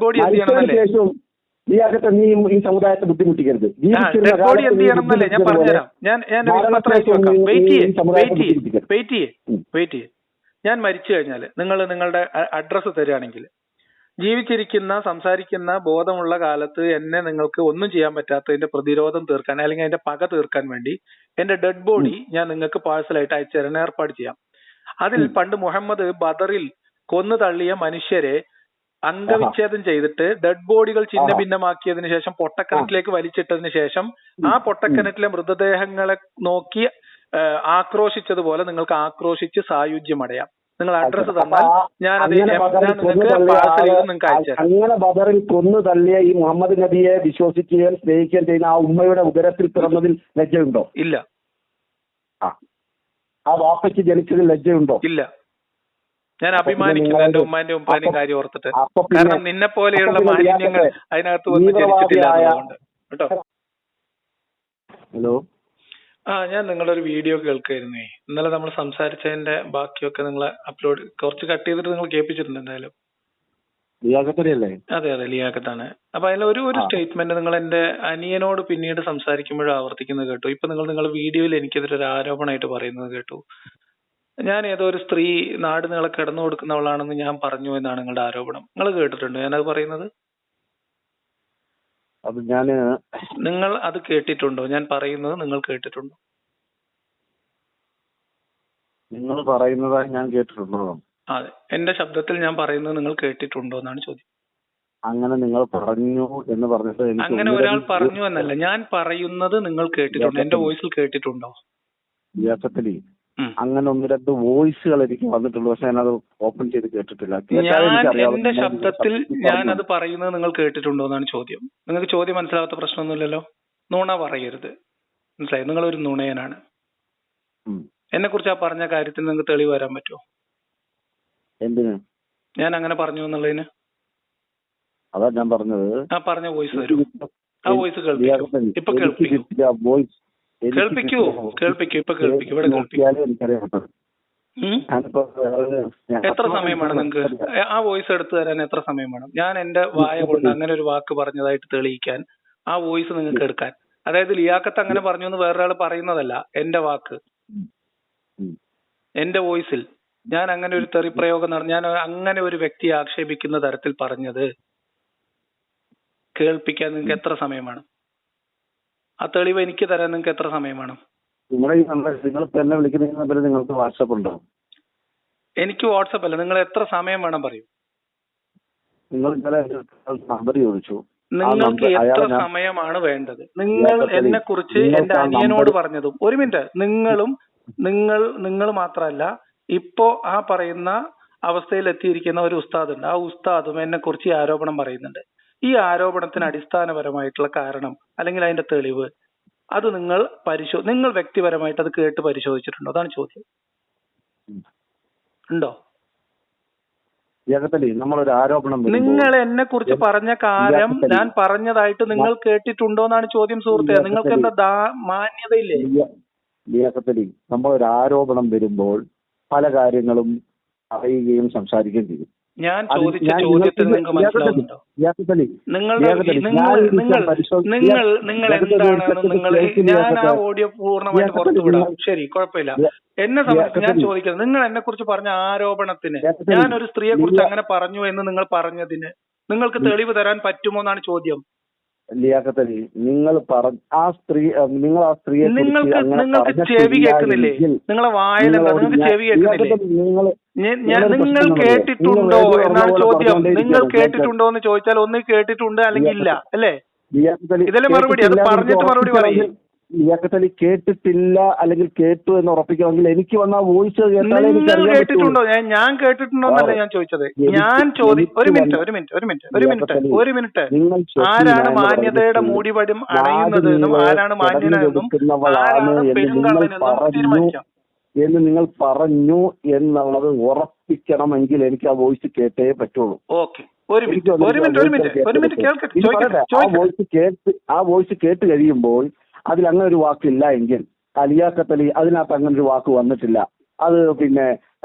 Body എന്ത് ചെയ്യണമെന്നല്ലേ? ലിയാഖത്ത്, നീ ഈ സമുദായത്തെ ബുദ്ധിമുട്ടിക്കരുത്. ഡെഡ് ബോഡി എന്ത് ചെയ്യണമെന്നല്ലേ ഞാൻ പറഞ്ഞുതരാം. വെയിറ്റ് ചെയ്യേ. ഞാൻ മരിച്ചു കഴിഞ്ഞാൽ നിങ്ങൾ നിങ്ങളുടെ അഡ്രസ്സ് തരികയാണെങ്കിൽ, ജീവിച്ചിരിക്കുന്ന സംസാരിക്കുന്ന ബോധമുള്ള കാലത്ത് എന്നെ നിങ്ങൾക്ക് ഒന്നും ചെയ്യാൻ പറ്റാത്തതിന്റെ പ്രതിരോധം തീർക്കാൻ അല്ലെങ്കിൽ അതിന്റെ പക തീർക്കാൻ വേണ്ടി എന്റെ ഡെഡ് ബോഡി ഞാൻ നിങ്ങൾക്ക് പാഴ്സലായിട്ട് അയച്ചു തരാൻ ഏർപ്പാട് ചെയ്യാം. അതിൽ പണ്ട് മുഹമ്മദ് ബദറിൽ കൊന്നു തള്ളിയ മനുഷ്യരെ അംഗവിച്ഛേദം ചെയ്തിട്ട് ഡെഡ് ബോഡികൾ ചിഹ്ന ഭിന്നമാക്കിയതിനു ശേഷം പൊട്ടക്കിണറ്റിലേക്ക് വലിച്ചിട്ടതിന് ശേഷം ആ പൊട്ടക്കിണറ്റിലെ മൃതദേഹങ്ങളെ നോക്കി ആക്രോശിച്ചതുപോലെ നിങ്ങൾക്ക് ആക്രോശിച്ച് സായുജ്യമടയാം. നിങ്ങൾ അഡ്രസ് തന്നാൽ അങ്ങനെ ബദറിൽ കൊന്നു തള്ളിയ ഈ മുഹമ്മദ് നബിയെ വിശ്വസിക്കുകയും സ്നേഹിക്കുകയും ചെയ്യുന്ന ആ ഉമ്മയുടെ ഉദരത്തിൽ പിറന്നതിൽ ലജ്ജയുണ്ടോ? ഇല്ല. ആ വാപ്പയ്ക്ക് ജനിച്ചതിൽ ലജ്ജയുണ്ടോ? ഇല്ല. ഞാൻ അഭിമാനിക്കുന്നു എന്റെ ഉമ്മാന്റെ ഉപ്പാന്റെയും കാര്യം ഓർത്തിട്ട്. കാരണം നിന്നെ പോലെയുള്ള മാലിന്യങ്ങൾ അതിനകത്ത് വന്ന് ജനിച്ചിട്ടില്ല കേട്ടോ. ഹലോ, ഞാൻ നിങ്ങളുടെ ഒരു വീഡിയോ കേൾക്കായിരുന്നേ. ഇന്നലെ നമ്മൾ സംസാരിച്ചതിന്റെ ബാക്കിയൊക്കെ നിങ്ങൾ അപ്ലോഡ് കുറച്ച് കട്ട് ചെയ്തിട്ട് നിങ്ങൾ കേൾപ്പിച്ചിട്ടുണ്ട്. എന്തായാലും അതെ ലിയാഖത്താണ്. അപ്പൊ അതിൽ ഒരു സ്റ്റേറ്റ്മെന്റ് നിങ്ങൾ എന്റെ അനിയനോട് പിന്നീട് സംസാരിക്കുമ്പോഴും ആവർത്തിക്കുന്നത് കേട്ടു. ഇപ്പൊ നിങ്ങളുടെ വീഡിയോയിൽ എനിക്കെതിരെ ഒരു ആരോപണമായിട്ട് പറയുന്നത് കേട്ടു. ഞാൻ ഏതോ ഒരു സ്ത്രീ നാട് നീളെ കിടന്നു കൊടുക്കുന്നവളാണെന്ന് ഞാൻ പറഞ്ഞു എന്നാണ് നിങ്ങളുടെ ആരോപണം. നിങ്ങൾ കേട്ടിട്ടുണ്ടോ ഞാനത് പറയുന്നത്? നിങ്ങൾ അത് കേട്ടിട്ടുണ്ടോ? ഞാൻ പറയുന്നത് നിങ്ങൾ കേട്ടിട്ടുണ്ടോ? നിങ്ങൾ പറയുന്നതായി ഞാൻ കേട്ടിട്ടുണ്ടോ? അതെ, എന്റെ ശബ്ദത്തിൽ ഞാൻ പറയുന്നത് നിങ്ങൾ കേട്ടിട്ടുണ്ടോ എന്നാണ് ചോദ്യം. അങ്ങനെ നിങ്ങൾ പറഞ്ഞു എന്ന് പറഞ്ഞിട്ട് അങ്ങനെ ഒരാൾ പറഞ്ഞു എന്നല്ല, ഞാൻ പറയുന്നത് നിങ്ങൾ കേട്ടിട്ടുണ്ടോ? എന്റെ വോയിസിൽ കേട്ടിട്ടുണ്ടോ? അങ്ങനെ ഒന്ന് രണ്ട് വോയിസുകൾ എനിക്ക് വന്നിട്ടുള്ളൂ, പക്ഷെ ഞാനത് ഓപ്പൺ ചെയ്ത് കേട്ടിട്ടില്ല. എന്റെ ശബ്ദത്തിൽ ഞാൻ അത് പറയുന്നത് നിങ്ങൾ കേട്ടിട്ടുണ്ടോ എന്നാണ് ചോദ്യം. നിങ്ങൾക്ക് ചോദ്യം മനസ്സിലാവാത്ത പ്രശ്നമൊന്നുമില്ലല്ലോ. നുണ പറയരുത്, മനസ്സിലായി? നിങ്ങളൊരു നുണയനാണ്. എന്നെ കുറിച്ച് ആ പറഞ്ഞ കാര്യത്തിൽ നിങ്ങൾക്ക് തെളിവ് വരാൻ പറ്റുമോ? എന്തിന് ഞാൻ അങ്ങനെ പറഞ്ഞു എന്നുള്ളതിന്? അതാ ഞാൻ പറഞ്ഞത്. ആ പറഞ്ഞ വോയിസ് തരും. ആ വോയിസ് കേൾപ്പിക്കൂ. ഇപ്പൊ കേൾപ്പിക്കൂ. കേൾപ്പിക്കൂ. ഇപ്പൊ കേൾപ്പിക്കൂ. ഇവിടെ കേൾപ്പിക്കൂ. എത്ര സമയം വേണം നിങ്ങൾക്ക് ആ വോയിസ് എടുത്തു തരാൻ? എത്ര സമയം വേണം? ഞാൻ എന്റെ വായ കൊണ്ട് അങ്ങനെ ഒരു വാക്ക് പറഞ്ഞതായിട്ട് തെളിയിക്കാൻ ആ വോയിസ് നിങ്ങൾക്ക് എടുക്കാൻ. അതായത് ലിയാഖത്ത് അങ്ങനെ പറഞ്ഞു എന്ന് വേറൊരാൾ പറയുന്നതല്ല, എന്റെ വാക്ക്, എന്റെ വോയിസിൽ ഞാൻ അങ്ങനെ ഒരു തെറി പ്രയോഗം ഞാൻ അങ്ങനെ ഒരു വ്യക്തിയെ ആക്ഷേപിക്കുന്ന തരത്തിൽ പറഞ്ഞത് കേൾപ്പിക്കാൻ നിങ്ങൾക്ക് എത്ര സമയം വേണം? ആ തെളിവ് എനിക്ക് തരാൻ നിങ്ങൾക്ക് എത്ര സമയം വേണം? നിങ്ങൾക്ക് വാട്സാപ്പ് ഉണ്ടോ? എനിക്ക് വാട്സാപ്പ് അല്ല. നിങ്ങൾ എത്ര സമയം വേണം പറയൂ. നമ്പർ ചോദിച്ചു. നിങ്ങൾക്ക് എത്ര സമയമാണ് വേണ്ടത്? നിങ്ങൾ എന്നെ കുറിച്ച് എന്റെ അനിയനോട് പറഞ്ഞതും. ഒരു മിനിറ്റ്. നിങ്ങൾ മാത്രമല്ല, ഇപ്പോ ആ പറയുന്ന അവസ്ഥയിൽ എത്തിയിരിക്കുന്ന ഒരു ഉസ്താദ് ഉണ്ട്. ആ ഉസ്താദും എന്നെ കുറിച്ച് ആരോപണം പറയുന്നുണ്ട്. ഈ ആരോപണത്തിന് അടിസ്ഥാനപരമായിട്ടുള്ള കാരണം അല്ലെങ്കിൽ അതിന്റെ തെളിവ് അത് നിങ്ങൾ വ്യക്തിപരമായിട്ട് അത് കേട്ട് പരിശോധിച്ചിട്ടുണ്ടോ? അതാണ് ചോദ്യം. ഉണ്ടോ? നമ്മളൊരു ആരോപണം നിങ്ങൾ എന്നെ കുറിച്ച് പറഞ്ഞ കാര്യം ഞാൻ പറഞ്ഞതായിട്ട് നിങ്ങൾ കേട്ടിട്ടുണ്ടോ എന്നാണ് ചോദ്യം സുഹൃത്തെ. നിങ്ങൾക്ക് എന്താ മാന്യതയില്ലേ? നമ്മളൊരു ആരോപണം വരുമ്പോൾ പല കാര്യങ്ങളും അറിയുകയും സംസാരിക്കുകയും ചെയ്യും. ഞാൻ ചോദിച്ച ചോദ്യത്തിൽ നിങ്ങൾക്ക് മനസ്സിലാവുന്നുണ്ടോ? നിങ്ങൾ എന്താണെന്ന് ഞാൻ ആ ഓഡിയോ പൂർണ്ണമായിട്ട് പുറത്തു വിടാം. ശരി, കുഴപ്പമില്ല. എന്നെ സംബന്ധിച്ച് ഞാൻ ചോദിക്കുന്നത്, നിങ്ങൾ എന്നെ കുറിച്ച് പറഞ്ഞ ആരോപണത്തിന്, ഞാൻ ഒരു സ്ത്രീയെ കുറിച്ച് അങ്ങനെ പറഞ്ഞു എന്ന് നിങ്ങൾ പറഞ്ഞതിന് നിങ്ങൾക്ക് തെളിവ് തരാൻ പറ്റുമോ എന്നാണ് ചോദ്യം. നിങ്ങൾക്ക് ചെവി കേൾക്കുന്നില്ലേ? നിങ്ങളെ വായിലെന്താ? നിങ്ങൾക്ക് ചെവി കേൾക്കുന്നില്ലേ? നിങ്ങൾ കേട്ടിട്ടുണ്ടോ എന്നാണ് ചോദ്യം. നിങ്ങൾ കേട്ടിട്ടുണ്ടോ എന്ന് ചോദിച്ചാൽ ഒന്ന് കേട്ടിട്ടുണ്ട് അല്ലെങ്കിൽ ഇല്ല, അല്ലേ? ഇതിലെ മറുപടി. അത് പറഞ്ഞിട്ട് മറുപടി പറയും. കേട്ടിട്ടില്ല അല്ലെങ്കിൽ കേട്ടു എന്ന് ഉറപ്പിക്കണമെങ്കിൽ എനിക്ക് വന്ന വോയിസ് നിങ്ങൾ കേട്ടിട്ടുണ്ടോ? ഞാൻ കേട്ടിട്ടുണ്ടോ എന്നല്ല ഞാൻ ചോദിച്ചത്. ഒരു മിനിറ്റ്. ആരാണ് മാന്യതയുടെ മൂടിപടം അണയുന്നത് എന്നും ആരാണ് മാന്യനെന്നും ആരാണ് പെരുങ്കള്ളനെന്നും തീരുമാനിക്കാം എന്ന് നിങ്ങൾ പറഞ്ഞു എന്നുള്ളത് ഉറപ്പിക്കണമെങ്കിൽ എനിക്ക് ആ വോയിസ് കേട്ടേ പറ്റുള്ളൂ. ഓക്കെ, ആ വോയിസ് കേട്ട് കഴിയുമ്പോൾ അതിൽ അങ്ങനെ ഒരു വാക്കില്ല എങ്കിൽ ലിയാഖത്ത് അലി അതിനകത്ത് അങ്ങനെ ഒരു വാക്ക് വന്നിട്ടില്ല, അത് പിന്നെ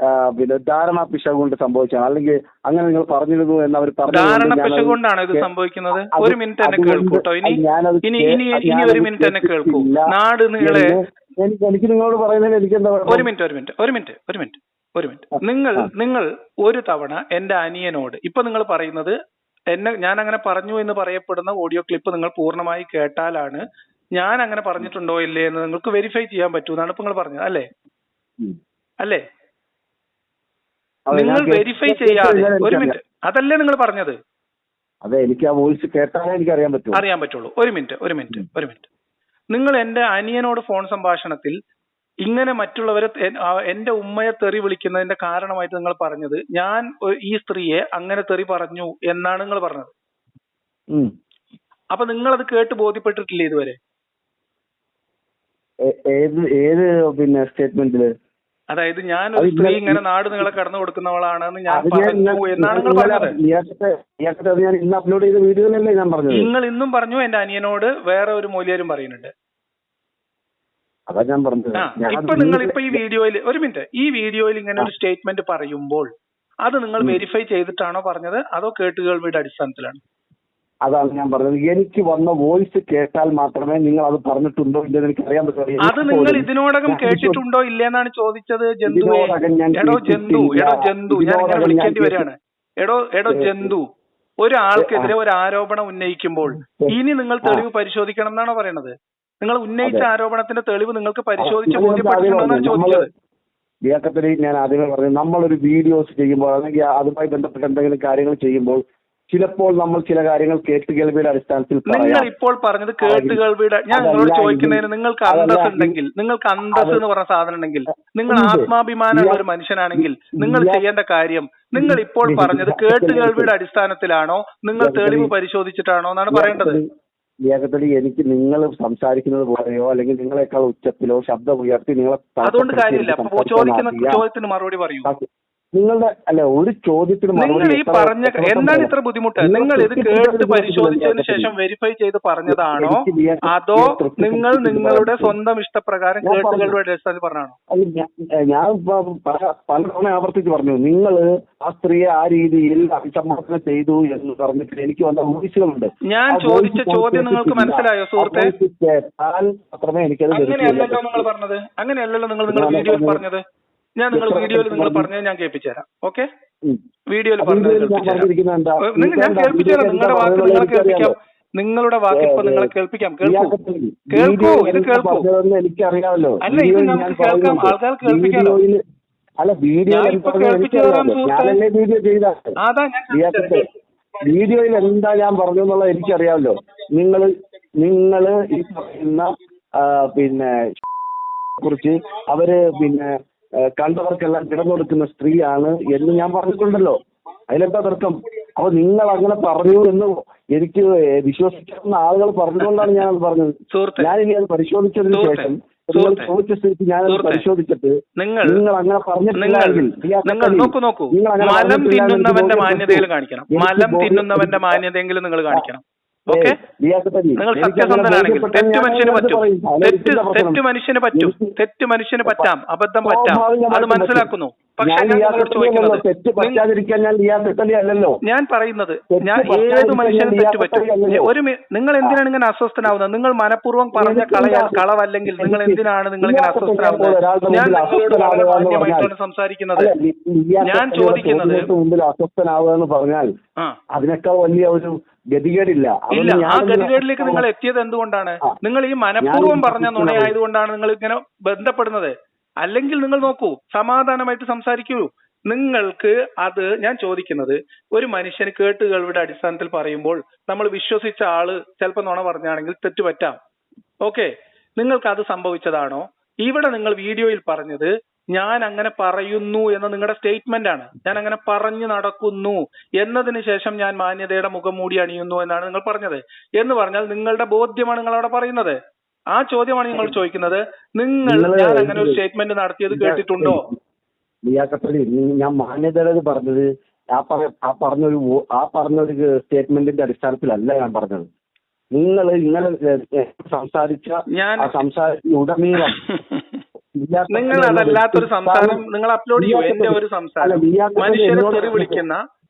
പിന്നെ ധാരണ പിശക് കൊണ്ട് സംഭവിച്ചാണ്, അല്ലെങ്കിൽ അങ്ങനെ നിങ്ങൾ പറഞ്ഞിരുന്നു എന്ന് അവർ ധാരണ പിശക് കൊണ്ടാണ് ഇത് സംഭവിക്കുന്നത്. ഒരു മിനിറ്റ് എന്നെ കേൾക്കൂട്ടോ. ഇനി ഒരു മിനിറ്റ് എന്നെ കേൾക്കൂ. നാട് നീളെ എനിക്ക് നിങ്ങളോട് പറയുന്നതിൽ എനിക്ക് എന്താ ഒരു മിനിറ്റ് നിങ്ങൾ ഒരു തവണ എന്റെ അനിയനോട് ഇപ്പൊ നിങ്ങൾ പറയുന്നത് ഞാൻ അങ്ങനെ പറഞ്ഞു എന്ന് പറയപ്പെടുന്ന ഓഡിയോ ക്ലിപ്പ് നിങ്ങൾ പൂർണ്ണമായി കേട്ടാലാണ് ഞാൻ അങ്ങനെ പറഞ്ഞിട്ടുണ്ടോ ഇല്ലേ എന്ന് നിങ്ങൾക്ക് വെരിഫൈ ചെയ്യാൻ പറ്റൂന്നാണ് ഇപ്പൊ നിങ്ങൾ പറഞ്ഞത്, അല്ലേ? നിങ്ങൾ വെരിഫൈ ചെയ്യാതെ ഒരു മിനിറ്റ്, അതല്ലേ നിങ്ങൾ പറഞ്ഞത്? അതെ, എനിക്ക് ആ വോയിസ് കേട്ടാലേ എനിക്ക് അറിയാൻ പറ്റുള്ളൂ. ഒരു മിനിറ്റ്. നിങ്ങൾ എന്റെ അനിയനോട് ഫോൺ സംഭാഷണത്തിൽ ഇങ്ങനെ മറ്റുള്ളവരെ എന്റെ ഉമ്മയെ തെറി വിളിക്കുന്നതിന്റെ കാരണമായിട്ട് നിങ്ങൾ പറഞ്ഞത് ഞാൻ ഈ സ്ത്രീയെ അങ്ങനെ തെറി പറഞ്ഞു എന്നാണ് നിങ്ങൾ പറഞ്ഞത്. അപ്പൊ നിങ്ങൾ അത് കേട്ട് ബോധ്യപ്പെട്ടിട്ടില്ലേ ഇതുവരെ? ഏത് പിന്നെ സ്റ്റേറ്റ്മെന്റില്? അതായത് ഞാൻ ഒരു സ്ത്രീ ഇങ്ങനെ നാട് നിങ്ങളെ കടന്നു കൊടുക്കുന്നവളാണെന്ന് ഞാൻ പറഞ്ഞു എന്നാണ് നിങ്ങൾ പറഞ്ഞത്. നിങ്ങൾ ഇന്നും പറഞ്ഞു എന്റെ അനിയനോട് വേറെ ഒരു മൂല്യരും പറയുന്നുണ്ട്. അതാ ഞാൻ പറഞ്ഞത്. ഇപ്പൊ ഈ വീഡിയോയിൽ ഒരു മിനിറ്റ്, ഈ വീഡിയോയിൽ ഇങ്ങനെ ഒരു സ്റ്റേറ്റ്മെന്റ് പറയുമ്പോൾ അത് നിങ്ങൾ വെരിഫൈ ചെയ്തിട്ടാണോ പറഞ്ഞത് അതോ കേട്ടുകേൾവിയുടെ അടിസ്ഥാനത്തിലാണ്? അതാണ് ഞാൻ പറഞ്ഞത്. എനിക്ക് വന്ന വോയിസ് കേട്ടാൽ മാത്രമേ നിങ്ങൾ അത് പറഞ്ഞിട്ടുണ്ടോ ഇല്ലെന്ന് എനിക്ക് അറിയാൻ പറ്റുള്ളൂ. അത് നിങ്ങൾ ഇതിനോടകം കേട്ടിട്ടുണ്ടോ ഇല്ലെന്നാണ് ചോദിച്ചത്. ജന്തുവേ, എടോ ജന്തു ഞാൻ ഇങ്ങനെ വിളിക്കേണ്ടി വരികയാണ്. എടോ ജന്തു, ഒരാൾക്കെതിരെ ഒരു ആരോപണം ഉന്നയിക്കുമ്പോൾ ഇനി നിങ്ങൾ തെളിവ് പരിശോധിക്കണം എന്നാണോ പറയണത്? നിങ്ങൾ ഉന്നയിച്ച ആരോപണത്തിന്റെ തെളിവ് നിങ്ങൾക്ക് പരിശോധിച്ച് ബോധ്യപ്പെട്ടിട്ടുണ്ടെന്നാണ് ചോദിച്ചത്. ഞാൻ ആദ്യമേ പറഞ്ഞു, നമ്മളൊരു വീഡിയോസ് ചെയ്യുമ്പോൾ അല്ലെങ്കിൽ അതുമായി ബന്ധപ്പെട്ട എന്തെങ്കിലും കാര്യങ്ങൾ ചെയ്യുമ്പോൾ ചിലപ്പോൾ നമ്മൾ ചില കാര്യങ്ങൾ കേട്ടുകേൾവിയുടെ അടിസ്ഥാനത്തിൽ നിങ്ങൾ ഇപ്പോൾ പറഞ്ഞത് കേട്ടുകേൾവിയുടെ. ഞാൻ നിങ്ങളോട് ചോദിക്കുന്നതിന് നിങ്ങൾക്ക് അന്തസ് ഉണ്ടെങ്കിൽ, നിങ്ങൾക്ക് അന്തസ് എന്ന് പറഞ്ഞ സാധനം ഉണ്ടെങ്കിൽ, നിങ്ങൾ ആത്മാഭിമാനമുള്ള ഒരു മനുഷ്യനാണെങ്കിൽ നിങ്ങൾ ചെയ്യേണ്ട കാര്യം, നിങ്ങൾ ഇപ്പോൾ പറഞ്ഞത് കേട്ടുകേൾവിയുടെ അടിസ്ഥാനത്തിലാണോ നിങ്ങൾ തെളിവ് പരിശോധിച്ചിട്ടാണോ എന്നാണ് പറയേണ്ടത്. എനിക്ക് നിങ്ങൾ സംസാരിക്കുന്നത് പോലെയോ അല്ലെങ്കിൽ നിങ്ങളെക്കാൾ ഉച്ചത്തിലോ ശബ്ദം ഉയർത്തി നിങ്ങളെ അതുകൊണ്ട് കാര്യമില്ല. ചോദിക്കുന്ന ചോദ്യത്തിന് മറുപടി പറയൂ. നിങ്ങളുടെ അല്ല, ഒരു ചോദ്യത്തിന് നിങ്ങൾ ഈ പറഞ്ഞ എന്താണ് ഇത്ര ബുദ്ധിമുട്ട്? നിങ്ങൾ ഇത് കേട്ട് പരിശോധിച്ചതിന് ശേഷം വെരിഫൈ ചെയ്ത് പറഞ്ഞതാണോ അതോ നിങ്ങൾ നിങ്ങളുടെ സ്വന്തം ഇഷ്ടപ്രകാരം കേട്ടുകളുടെ അടിസ്ഥാനത്തിൽ പറഞ്ഞാണോ? ഞാൻ പലതവണ ആവർത്തിച്ച് പറഞ്ഞു, നിങ്ങൾ ആ സ്ത്രീയെ ആ രീതിയിൽ അഭിസംബോധന ചെയ്തു എന്ന് പറഞ്ഞിട്ട് എനിക്ക് വന്ന വോയിസുകളുണ്ട്. ഞാൻ ചോദിച്ച ചോദ്യം നിങ്ങൾക്ക് മനസ്സിലായോ സുഹൃത്തെ? മാത്രമേ എനിക്കത്. അങ്ങനെയല്ലല്ലോ നിങ്ങൾ പറഞ്ഞത്, അങ്ങനെയല്ലല്ലോ നിങ്ങൾ വീഡിയോയിൽ പറഞ്ഞത്. ഞാൻ നിങ്ങൾ വീഡിയോയിൽ നിങ്ങൾ പറഞ്ഞത് ഞാൻ കേൾപ്പിച്ചു തരാം. ഓക്കെ, വീഡിയോയിൽ പറഞ്ഞത് ഞാൻ കേൾപ്പിച്ചു തരാം. നിങ്ങളുടെ വാക്ക് നിങ്ങളെ കേൾപ്പിക്കാം. നിങ്ങളുടെ വാക്ക് ഇപ്പൊ നിങ്ങളെ കേൾപ്പിക്കാം. കേൾക്കൂ, ഇത് കേൾക്കൂ. എനിക്കറിയാമല്ലോ. അല്ല, ഇത് നമുക്ക് കേൾക്കാം, ആൾക്കാർ കേൾപ്പിക്കാമല്ലോ. അല്ല, വീഡിയോ അതാ ഞാൻ വീഡിയോയിൽ എന്താ ഞാൻ പറഞ്ഞു എന്നുള്ളത് എനിക്കറിയാമല്ലോ. നിങ്ങള് ഈ പറയുന്ന പിന്നെ കുറിച്ച് അവര് പിന്നെ കണ്ടവർക്കെല്ലാം കിടന്നൊടുക്കുന്ന സ്ത്രീയാണ് എന്ന് ഞാൻ പറഞ്ഞിട്ടുണ്ടല്ലോ. അതിലെന്താ തർക്കം? അപ്പൊ നിങ്ങൾ അങ്ങനെ പറഞ്ഞു എന്ന് എനിക്ക് വിശ്വസിക്കുന്ന ആളുകൾ പറഞ്ഞുകൊണ്ടാണ് ഞാൻ അത് പറഞ്ഞത്. ഞാനിനി അത് പരിശോധിച്ചതിന് ശേഷം നിങ്ങൾ ചോദിച്ച സ്ഥിതിക്ക് ഞാനത് പരിശോധിച്ചിട്ട് നിങ്ങൾ അങ്ങനെ പറഞ്ഞിട്ടില്ലെങ്കിൽ മലം തിന്നുന്നവന്റെ മാന്യതയിൽ കാണിക്കണം. മലം തിന്നുന്നവന്റെ മാന്യതയെങ്കിലും നിങ്ങൾ കാണിക്കണം. ഓക്കെ, നിങ്ങൾ സത്യസന്ധനാണെങ്കിൽ തെറ്റ് മനുഷ്യന് പറ്റും, തെറ്റ് മനുഷ്യന് പറ്റാം, അബദ്ധം പറ്റാം, അത് മനസ്സിലാക്കുന്നു. പക്ഷെ ഞാൻ പറയുന്നത് ഞാൻ ഏത് മനുഷ്യനും തെറ്റ് പറ്റും. നിങ്ങൾ എന്തിനാണ് ഇങ്ങനെ അസ്വസ്ഥനാവുന്നത്? നിങ്ങൾ മനഃപൂർവ്വം പറഞ്ഞ കളവല്ലെങ്കിൽ നിങ്ങൾ എന്തിനാണ് നിങ്ങൾ ഇങ്ങനെ അസ്വസ്ഥനാവുന്നത്? ഞാൻ നിങ്ങളോട് വളരെ മാന്യമായിട്ടാണ് സംസാരിക്കുന്നത്. ഞാൻ ചോദിക്കുന്നത് അസ്വസ്ഥനാവുക എന്ന് പറഞ്ഞാൽ അതിനേക്കാൾ വലിയ ഒരു ഗതികേടില്ല. ആ ഗതികേടിലേക്ക് നിങ്ങൾ എത്തിയത് എന്തുകൊണ്ടാണ്? നിങ്ങൾ ഈ മനഃപൂർവ്വം പറഞ്ഞ നുണയായതുകൊണ്ടാണ് നിങ്ങൾ ഇങ്ങനെ ബന്ധപ്പെടുന്നത്. അല്ലെങ്കിൽ നിങ്ങൾ നോക്കൂ, സമാധാനമായിട്ട് സംസാരിക്കൂ. നിങ്ങൾക്ക് അത് ഞാൻ ചോദിക്കുന്നത്, ഒരു മനുഷ്യന് കേട്ടുകേൾവിയുടെ അടിസ്ഥാനത്തിൽ പറയുമ്പോൾ നമ്മൾ വിശ്വസിച്ച ആള് ചിലപ്പോൾ നുണ പറഞ്ഞാണെങ്കിൽ തെറ്റുപറ്റാം. ഓക്കെ, നിങ്ങൾക്ക് അത് സംഭവിച്ചതാണോ? ഇവിടെ നിങ്ങൾ വീഡിയോയിൽ പറഞ്ഞത് ഞാൻ അങ്ങനെ പറയുന്നു എന്ന നിങ്ങളുടെ സ്റ്റേറ്റ്മെന്റ് ആണ്. ഞാൻ അങ്ങനെ പറഞ്ഞു നടക്കുന്നു എന്നതിന് ശേഷം ഞാൻ മാന്യതയുടെ മുഖം മൂടി അണിയുന്നു എന്നാണ് നിങ്ങൾ പറഞ്ഞത്. എന്ന് പറഞ്ഞാൽ നിങ്ങളുടെ ബോധ്യമാണ് നിങ്ങൾ അവിടെ പറയുന്നത്. ആ ചോദ്യമാണ് നിങ്ങൾ ചോദിക്കുന്നത്. നിങ്ങൾ ഞാൻ അങ്ങനെ ഒരു സ്റ്റേറ്റ്മെന്റ് നടത്തിയത് കേട്ടിട്ടുണ്ടോ? ഞാൻ മാന്യതയുടെ പറഞ്ഞത് ആ പറഞ്ഞൊരു സ്റ്റേറ്റ്മെന്റിന്റെ അടിസ്ഥാനത്തിലല്ല ഞാൻ പറഞ്ഞത്. നിങ്ങൾ ഇന്നലെ സംസാരിച്ച ഉടനീളം നിങ്ങൾ അതല്ലാത്തൊരു സംസാരം നിങ്ങൾ അപ്ലോഡ് ചെയ്യൂ. എന്റെ ഒരു സംസാരം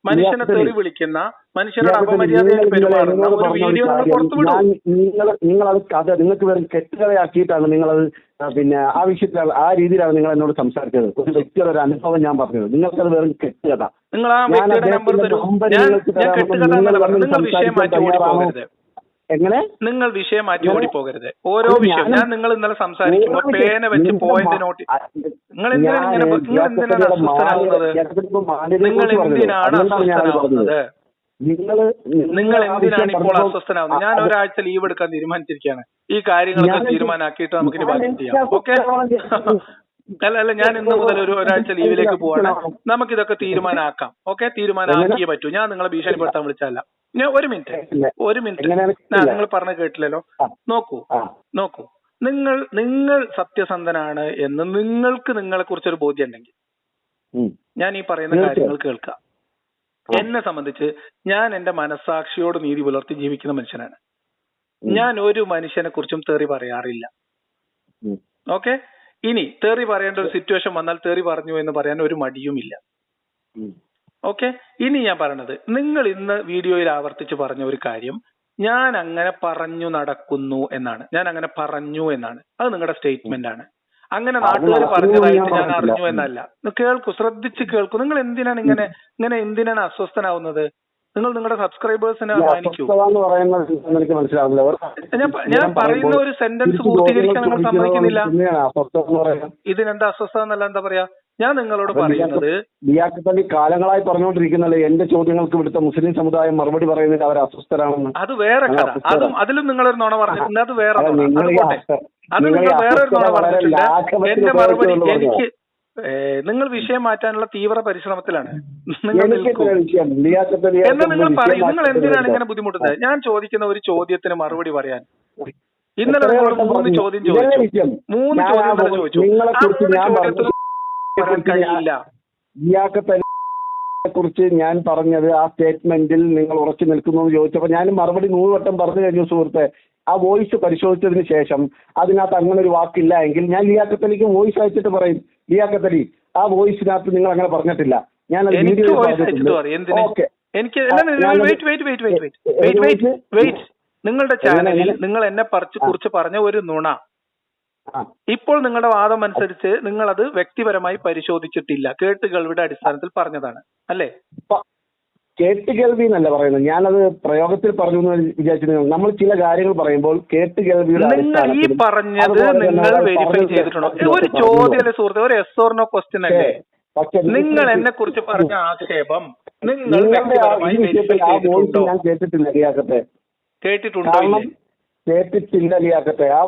മനുഷ്യനെ തെറി വിളിക്കുന്ന മനുഷ്യനോട് അപമര്യാദയായി പെരുമാറുന്ന ഒരു വീഡിയോ നിങ്ങൾ പുറത്തുവിടൂ. നിങ്ങളത് കഥ നിങ്ങൾക്ക് വെറും കെട്ടുകഥയാക്കിയിട്ടാണ് നിങ്ങളത് പിന്നെ ആ വിഷയത്തിലാണ് ആ രീതിയിലാണ് നിങ്ങൾ എന്നോട് സംസാരിച്ചത്. ഒരു വ്യക്തിയുടെ ഒരു അനുഭവം ഞാൻ പറഞ്ഞത് നിങ്ങൾക്കത് വെറും കെട്ടുകഥ. നിങ്ങൾ ആ വ്യക്തിയുടെ നമ്പർ തരൂ. ഞാൻ കെട്ടുകഥ എന്നല്ല പറഞ്ഞത്. നിങ്ങൾ വിഷയം മാറ്റി ഓടിപ്പോകരുത്. എങ്ങനെ നിങ്ങൾ വിഷയം മാറ്റി ഓടിപ്പോകരുത്. ഓരോ വിഷയം ഞാൻ നിങ്ങൾ ഇന്നലെ സംസാരിക്കുമ്പോൾ പേന വെച്ച് പോയിന്റ് നോട്ട് നിങ്ങൾ എന്തിനാണ് അസ്വസ്ഥനാവുന്നത്? നിങ്ങൾ എന്തിനാണ് അസ്വസ്ഥനാവുന്നത്? നിങ്ങൾ എന്തിനാണ് ഇപ്പോൾ അസ്വസ്ഥനാവുന്നത്? ഞാൻ ഒരാഴ്ച ലീവ് എടുക്കാൻ തീരുമാനിച്ചിരിക്കുകയാണ്. ഈ കാര്യങ്ങളൊക്കെ തീരുമാനാക്കിയിട്ട് നമുക്കിനി ബാക്കി ചെയ്യാം. ഓക്കെ? അല്ല ഞാൻ ഇന്ന് മുതൽ ഒരാഴ്ച ലീവിലേക്ക് പോവാണ്. നമുക്കിതൊക്കെ തീരുമാനാക്കാം. ഓക്കെ? തീരുമാനാക്കിയേ പറ്റൂ. ഞാൻ നിങ്ങളെ ഭീഷണിപ്പെടുത്താൻ വിളിച്ചല്ല. ഞാൻ ഒരു മിനിറ്റ് നിങ്ങൾ പറഞ്ഞ കേട്ടില്ലല്ലോ. നോക്കൂ നിങ്ങൾ സത്യസന്ധനാണ് എന്ന് നിങ്ങൾക്ക് നിങ്ങളെ കുറിച്ചൊരു ബോധ്യം ഉണ്ടെങ്കിൽ ഞാൻ ഈ പറയുന്ന കാര്യങ്ങൾ കേൾക്കാം. എന്നെ സംബന്ധിച്ച് ഞാൻ എന്റെ മനസ്സാക്ഷിയോട് നീതി പുലർത്തി ജീവിക്കുന്ന മനുഷ്യനാണ്. ഞാൻ ഒരു മനുഷ്യനെ കുറിച്ചും തെറി പറയാറില്ല. ഓക്കെ? ഇനി തെറി പറയേണ്ട ഒരു സിറ്റുവേഷൻ വന്നാൽ തെറി പറഞ്ഞു എന്ന് പറയാൻ ഒരു മടിയുമില്ല. ഓക്കെ? ഇനി ഞാൻ പറയണത്, നിങ്ങൾ ഇന്ന് വീഡിയോയിൽ ആവർത്തിച്ച് പറഞ്ഞ ഒരു കാര്യം ഞാൻ അങ്ങനെ പറഞ്ഞു നടക്കുന്നു എന്നാണ്. ഞാൻ അങ്ങനെ പറഞ്ഞു എന്നാണ്. അത് നിങ്ങളുടെ സ്റ്റേറ്റ്മെന്റ് ആണ്. അങ്ങനെ നാട്ടുകാർ പറഞ്ഞതായിട്ട് ഞാൻ അറിഞ്ഞു എന്നല്ല. കേൾക്കൂ, ശ്രദ്ധിച്ച് കേൾക്കൂ. നിങ്ങൾ എന്തിനാണ് അസ്വസ്ഥനാവുന്നത്? നിങ്ങൾ നിങ്ങളുടെ സബ്സ്ക്രൈബേഴ്സിനെ മാനിക്കൂ. ഞാൻ പറയുന്ന ഒരു സെന്റൻസ് പൂർത്തീകരിക്കാൻ നിങ്ങൾ സമ്മതിക്കുന്നില്ല. ഇതിനെന്താ അസ്വസ്ഥത എന്നല്ല, എന്താ പറയാ? ഞാൻ നിങ്ങളോട് പറയുന്നത് കാലങ്ങളായി പറഞ്ഞുകൊണ്ടിരിക്കുന്നല്ലേ എന്റെ ചോദ്യങ്ങൾക്ക് ഇവിടുത്തെ മുസ്ലിം സമുദായം മറുപടി പറയുന്നത് അവർ അസ്വസ്ഥരാണെന്ന്. അത് വേറെ കഥ. അതിലും നിങ്ങളൊരു നുണ പറഞ്ഞിട്ടുണ്ട്. അത് വേറെ അത് നിങ്ങൾ വേറൊരു നുണ പറഞ്ഞിട്ടുണ്ട്. എന്റെ മറുപടി എനിക്ക് നിങ്ങൾ വിഷയം മാറ്റാനുള്ള തീവ്ര പരിശ്രമത്തിലാണ്. നിങ്ങൾ പറയൂ, നിങ്ങൾ എന്തിനാണ് ഇങ്ങനെ ബുദ്ധിമുട്ടുന്നത്? ഞാൻ ചോദിക്കുന്ന ഒരു ചോദ്യത്തിന് മറുപടി പറയാൻ ഇന്നലെ നിങ്ങളോട് 3 ചോദ്യം ചോദിച്ചു. 3 ചോദ്യം ചോദിച്ചു. കുറിച്ച് ഞാൻ പറഞ്ഞത് ആ സ്റ്റേറ്റ്മെന്റിൽ നിങ്ങൾ ഉറച്ചു നിൽക്കുന്നു എന്ന് ചോദിച്ചപ്പോൾ ഞാൻ മറുപടി 100 വട്ടം പറഞ്ഞു കഴിഞ്ഞു സുഹൃത്തെ. ആ വോയിസ് പരിശോധിച്ചതിന് ശേഷം അതിനകത്ത് അങ്ങനെ ഒരു വാക്കില്ല എങ്കിൽ ഞാൻ ലിയാഖത്ത് അലിക്ക് വോയിസ് അയച്ചിട്ട് പറയും, ലിയാഖത്ത് അലി ആ വോയിസിനകത്ത് നിങ്ങൾ അങ്ങനെ പറഞ്ഞിട്ടില്ല. ഞാൻ നിങ്ങളുടെ ചാനലിൽ നിങ്ങൾ എന്നെ കുറിച്ച് പറഞ്ഞ ഒരു നുണ ഇപ്പോൾ നിങ്ങളുടെ വാദം അനുസരിച്ച് നിങ്ങൾ അത് വ്യക്തിപരമായി പരിശോധിച്ചിട്ടില്ല, കേട്ടുകേൾവിയുടെ അടിസ്ഥാനത്തിൽ പറഞ്ഞതാണ് അല്ലേ? കേട്ടുകേൾവി എന്നല്ല പറയുന്നത്, ഞാനത് പ്രയോഗത്തിൽ പറഞ്ഞു എന്ന് വിചാരിച്ചു. നമ്മൾ ചില കാര്യങ്ങൾ പറയുമ്പോൾ കേട്ടുകേൾവിയുടെ നിങ്ങൾ ഈ പറഞ്ഞത് നിങ്ങൾ വെരിഫൈ ചെയ്തിട്ടുണ്ടോ? ഒരു ചോദ്യം സുഹൃത്തെ, ഒരു എസ് ഓർ നോ ക്വസ്റ്റ്യൻ അല്ലേ? നിങ്ങൾ എന്നെ കുറിച്ച് പറഞ്ഞ ആക്ഷേപം നിങ്ങൾ വ്യക്തിപരമായി വെരിഫൈ ചെയ്തിട്ടുണ്ടോ? ഞാൻ കേട്ടിട്ടില്ല ലിയാഖത്തെ. കേട്ടിട്ടുണ്ടോ?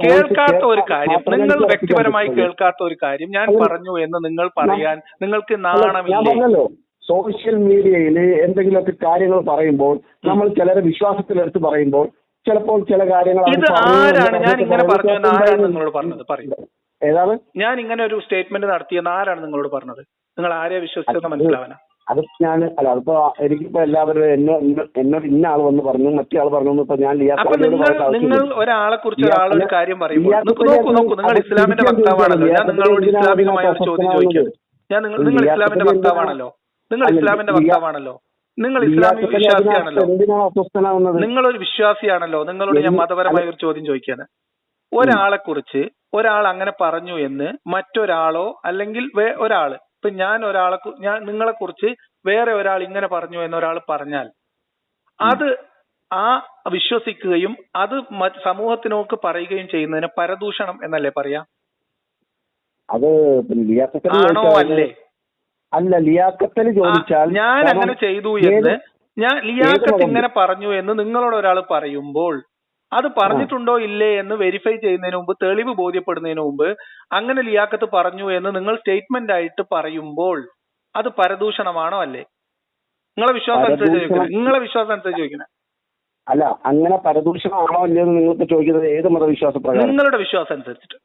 കേൾക്കാത്ത ഒരു കാര്യം, നിങ്ങൾ വ്യക്തിപരമായി കേൾക്കാത്ത ഒരു കാര്യം ഞാൻ പറഞ്ഞു എന്ന് നിങ്ങൾ പറയാൻ നിങ്ങൾക്ക് നാണമില്ലേ? സോഷ്യൽ മീഡിയയിൽ എന്തെങ്കിലുമൊക്കെ കാര്യങ്ങൾ പറയുമ്പോൾ നമ്മൾ ചിലരെ വിശ്വാസത്തിലെടുത്ത് പറയുമ്പോൾ ചിലപ്പോൾ ചില കാര്യങ്ങൾ ഇത് ആരാണ് ഞാൻ ഇങ്ങനെ പറഞ്ഞു എന്ന് ആരാണ് നിങ്ങളോട് പറഞ്ഞത്? പറയൂ. ഏതാണ് ഞാൻ ഇങ്ങനെ ഒരു സ്റ്റേറ്റ്മെന്റ് നടത്തിയെന്ന് ആരാണ് നിങ്ങളോട് പറഞ്ഞത്? നിങ്ങൾ ആരെയാ വിശ്വസിച്ചെന്ന് മനസ്സിലാവാനാ? അത് ഞാൻ അല്ല, അതിപ്പോ എനിക്കിപ്പോ എല്ലാവരും എന്നോട് ഇന്ന ആൾ വന്ന് പറഞ്ഞു, മറ്റേ ആൾ പറഞ്ഞു. ഇപ്പൊ ഞാൻ നിങ്ങൾ ഒരാളെ കുറിച്ച് ഒരാളൊരു കാര്യം പറയുമ്പോൾ നോക്കൂ, നിങ്ങൾ ഇസ്ലാമിന്റെ വക്താവാണല്ലോ. ഞാൻ നിങ്ങളോട് ഇസ്ലാമികമായ ഒരു ചോദ്യം ചോദിക്കുന്നത്. നിങ്ങൾ ഇസ്ലാമിന്റെ വക്താവാണല്ലോ. നിങ്ങൾ ഇസ്ലാമിക വിശ്വാസിയാണല്ലോ. നിങ്ങളൊരു വിശ്വാസിയാണല്ലോ. നിങ്ങളോട് ഞാൻ മതപരമായ ഒരു ചോദ്യം ചോദിക്കാണ്. ഒരാളെ കുറിച്ച് ഒരാൾ അങ്ങനെ പറഞ്ഞു എന്ന് മറ്റൊരാളോ അല്ലെങ്കിൽ ഒരാള്, ഇപ്പൊ ഞാൻ നിങ്ങളെ കുറിച്ച് വേറെ ഒരാൾ ഇങ്ങനെ പറഞ്ഞു എന്നൊരാൾ പറഞ്ഞാൽ അത് വിശ്വസിക്കുകയും അത് സമൂഹത്തിനോക്ക് പറയുകയും ചെയ്യുന്നതിന് പരദൂഷണം എന്നല്ലേ പറയാ? അത് ആണോ അല്ലേ? അല്ല, ലിയാഖത്തലി ചോദിച്ചാൽ ഞാൻ അങ്ങനെ ചെയ്തു എന്ന് ലിയാഖത്ത് ഇങ്ങനെ പറഞ്ഞു എന്ന് നിങ്ങളോട് ഒരാൾ പറയുമ്പോൾ അത് പറഞ്ഞിട്ടുണ്ടോ ഇല്ലേ എന്ന് വെരിഫൈ ചെയ്യുന്നതിന് മുമ്പ്, തെളിവ് ബോധ്യപ്പെടുന്നതിന് മുമ്പ് അങ്ങനെ ലിയാഖത്ത് പറഞ്ഞു എന്ന് നിങ്ങൾ സ്റ്റേറ്റ്മെന്റ് ആയിട്ട് പറയുമ്പോൾ അത് പരദൂഷണമാണോ അല്ലേ? നിങ്ങളെ വിശ്വാസം അനുസരിച്ച് ചോദിക്കണം. അല്ല, അങ്ങനെ പരദൂഷണമാണോ അല്ലേ എന്ന് നിങ്ങൾക്ക് ചോദിക്കുന്നത് ഏത് മതവിശ്വാസ പ്രകാരം? നിങ്ങളുടെ വിശ്വാസം അനുസരിച്ചിട്ട്.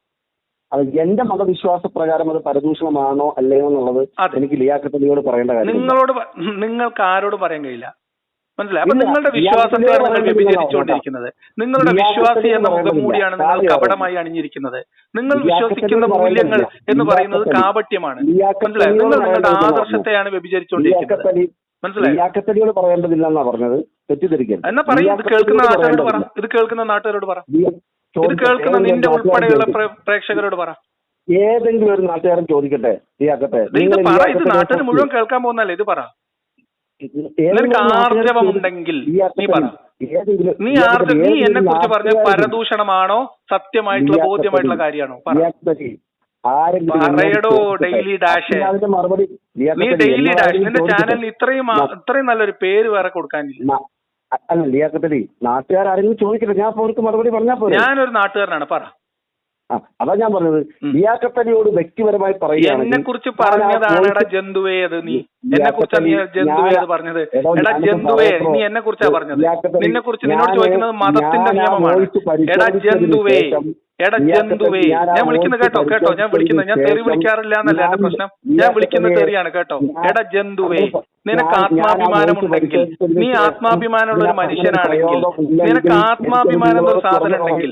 അത് എന്റെ മതവിശ്വാസ പ്രകാരം അത് പരദൂഷണമാണോ അല്ലയോ എന്നുള്ളത് എനിക്ക് ലിയാഖത്ത് അലിയോട് പറയേണ്ട കാര്യം. നിങ്ങൾക്ക് ആരോട് പറയാൻ കഴിയില്ല. മനസ്സിലായി? അപ്പൊ നിങ്ങളുടെ വിശ്വാസത്തെയാണ് നിങ്ങൾ വ്യഭിചരിച്ചുകൊണ്ടിരിക്കുന്നത്. നിങ്ങളുടെ വിശ്വാസി എന്ന മുഖംമൂടിയാണ് നിങ്ങൾ കപടമായി അണിഞ്ഞിരിക്കുന്നത്. നിങ്ങൾ വിശ്വസിക്കുന്ന മൂല്യങ്ങൾ എന്ന് പറയുന്നത് കാപട്യമാണ്. മനസ്സിലായി? നിങ്ങൾ നിങ്ങളുടെ ആദർശത്തെയാണ് വ്യഭിചരിച്ചുകൊണ്ടിരിക്കുന്നത്. മനസ്സിലായി? പറയേണ്ടതില്ലെന്നാ പറഞ്ഞത്, തെറ്റിദ്ധരിക്കരുത്. എന്നാ പറയും, ഇത് കേൾക്കുന്ന നാട്ടുകാരോട് പറ, ഇത് കേൾക്കുന്ന നാട്ടുകാരോട് പറ, ഇത് കേൾക്കുന്ന നിന്റെ ഉൾപ്പെടെയുള്ള പ്രേക്ഷകരോട് പറ. ഏതെങ്കിലും ഒരു നാട്ടുകാരൻ ചോദിക്കട്ടെ, ഇത് പറ, ഇത് നാട്ടുകാർ മുഴുവൻ കേൾക്കാൻ പോകുന്നല്ലേ, ഇത് പറ. നിനക്ക് ആർജവമുണ്ടെങ്കിൽ നീ പറ. നീ എന്നെ കുറിച്ച് പറഞ്ഞ പരദൂഷണമാണോ സത്യമായിട്ടുള്ള ബോധ്യമായിട്ടുള്ള കാര്യമാണോ? പറയടോ ഡെയിലി ഡാഷ്. നീ ഡെയിലി ഡാഷ് നിന്റെ ചാനലിന് ഇത്രയും നല്ലൊരു പേര് വേറെ കൊടുക്കാനില്ല. അല്ല ലിയാക്കത്തലി, നാട്ടുകാരെങ്കിലും ചോദിക്കട്ടെ, ഞാൻ അവർക്ക് മറുപടി പറഞ്ഞാൽ പോലെ. ഞാനൊരു നാട്ടുകാരനാണ്, പറ. അതാ ഞാൻ പറഞ്ഞത്. ലിയാക്കത്തലിയോട് വ്യക്തിപരമായി പറയുകയാണ്. എന്നെ കുറിച്ച് പറഞ്ഞതാണ് എടാ ജന്തുവേ അത്. നീ എന്നെ കുറിച്ചാണ് നീ ജന്തുവേ അത് പറഞ്ഞത്. എടാ ജന്തുവേ, നീ എന്നെ കുറിച്ചാ പറഞ്ഞത്. നിന്നെ കുറിച്ച് നിന്നോട് ചോദിക്കുന്നത് മതത്തിന്റെ നിയമമാണ്. എടാ ജന്തുവേ, എടാ ജന്തുവേ. ഞാൻ വിളിക്കുന്നത് കേട്ടോ, ഞാൻ വിളിക്കുന്നത്, ഞാൻ തെറി വിളിക്കാറില്ല എന്നല്ല എന്റെ പ്രശ്നം. ഞാൻ വിളിക്കുന്ന തെറിയാണ് കേട്ടോ. എടാ ജന്തുവേ, നിനക്ക് ആത്മാഭിമാനമുണ്ടെങ്കിൽ, നീ ആത്മാഭിമാനമുള്ള ഒരു മനുഷ്യനാണെങ്കിൽ, നിനക്ക് ആത്മാഭിമാനം എന്നൊരു സാധനം ഉണ്ടെങ്കിൽ,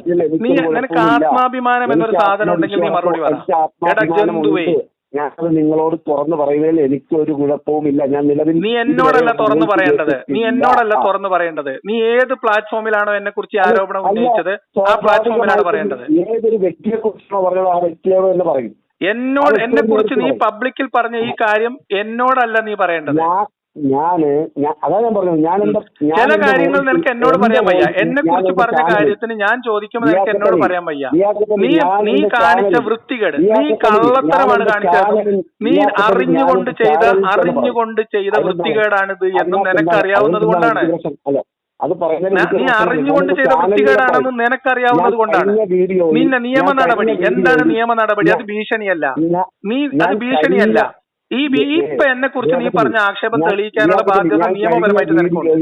നിനക്ക് ആത്മാഭിമാനം എന്നൊരു സാധനം ഉണ്ടെങ്കിൽ നീ മറുപടി പറ. എടാ ജന്തുവേ. ഞാനത് നിങ്ങളോട് തുറന്നു പറയുന്നതിൽ എനിക്കൊരു കുഴപ്പവുമില്ല. ഞാൻ നിലവിൽ നീ എന്നോടല്ല തുറന്നു പറയേണ്ടത്, നീ എന്നോടല്ല തുറന്നു പറയേണ്ടത്. നീ ഏത് പ്ലാറ്റ്ഫോമിലാണോ എന്നെ കുറിച്ച് ആരോപണം ഉന്നയിച്ചത് ആ പ്ലാറ്റ്ഫോമിലാണ് പറയേണ്ടത്. ഏതൊരു വ്യക്തിയെ കുറിച്ചാണോ പറഞ്ഞത് ആ വ്യക്തിയോട് തന്നെ പറയും. എന്നെ കുറിച്ച് നീ പബ്ലിക്കിൽ പറഞ്ഞ ഈ കാര്യം എന്നോടല്ല നീ പറയേണ്ടത്. അതാ ഞാൻ പറഞ്ഞത്. ചില കാര്യങ്ങൾ നിനക്ക് എന്നോട് പറയാൻ വയ്യ. എന്നെ കുറിച്ച് പറഞ്ഞ കാര്യത്തിന് ഞാൻ ചോദിക്കുമ്പോൾ നിനക്ക് എന്നോട് പറയാൻ വയ്യ. നീ കാണിച്ച വൃത്തികേട്, നീ കള്ളത്തരമാണ് കാണിച്ചത്. നീ അറിഞ്ഞുകൊണ്ട് ചെയ്ത വൃത്തികേടാണിത് എന്നും നിനക്കറിയാവുന്നത് കൊണ്ടാണ്. നീ അറിഞ്ഞുകൊണ്ട് ചെയ്ത വൃത്തികേടാണെന്ന് നിനക്കറിയാവുന്നത് കൊണ്ടാണ്. നിന്റെ നിയമ നടപടി എന്താണ്? നിയമ നടപടി അത് ഭീഷണിയല്ല. അത് ഭീഷണിയല്ല. ഇപ്പൊ എന്നെ കുറിച്ച് നീ പറഞ്ഞ ആക്ഷേപം തെളിയിക്കാനുള്ള ബാധ്യത നിയമപരമായിട്ട് നിനക്കുണ്ട്.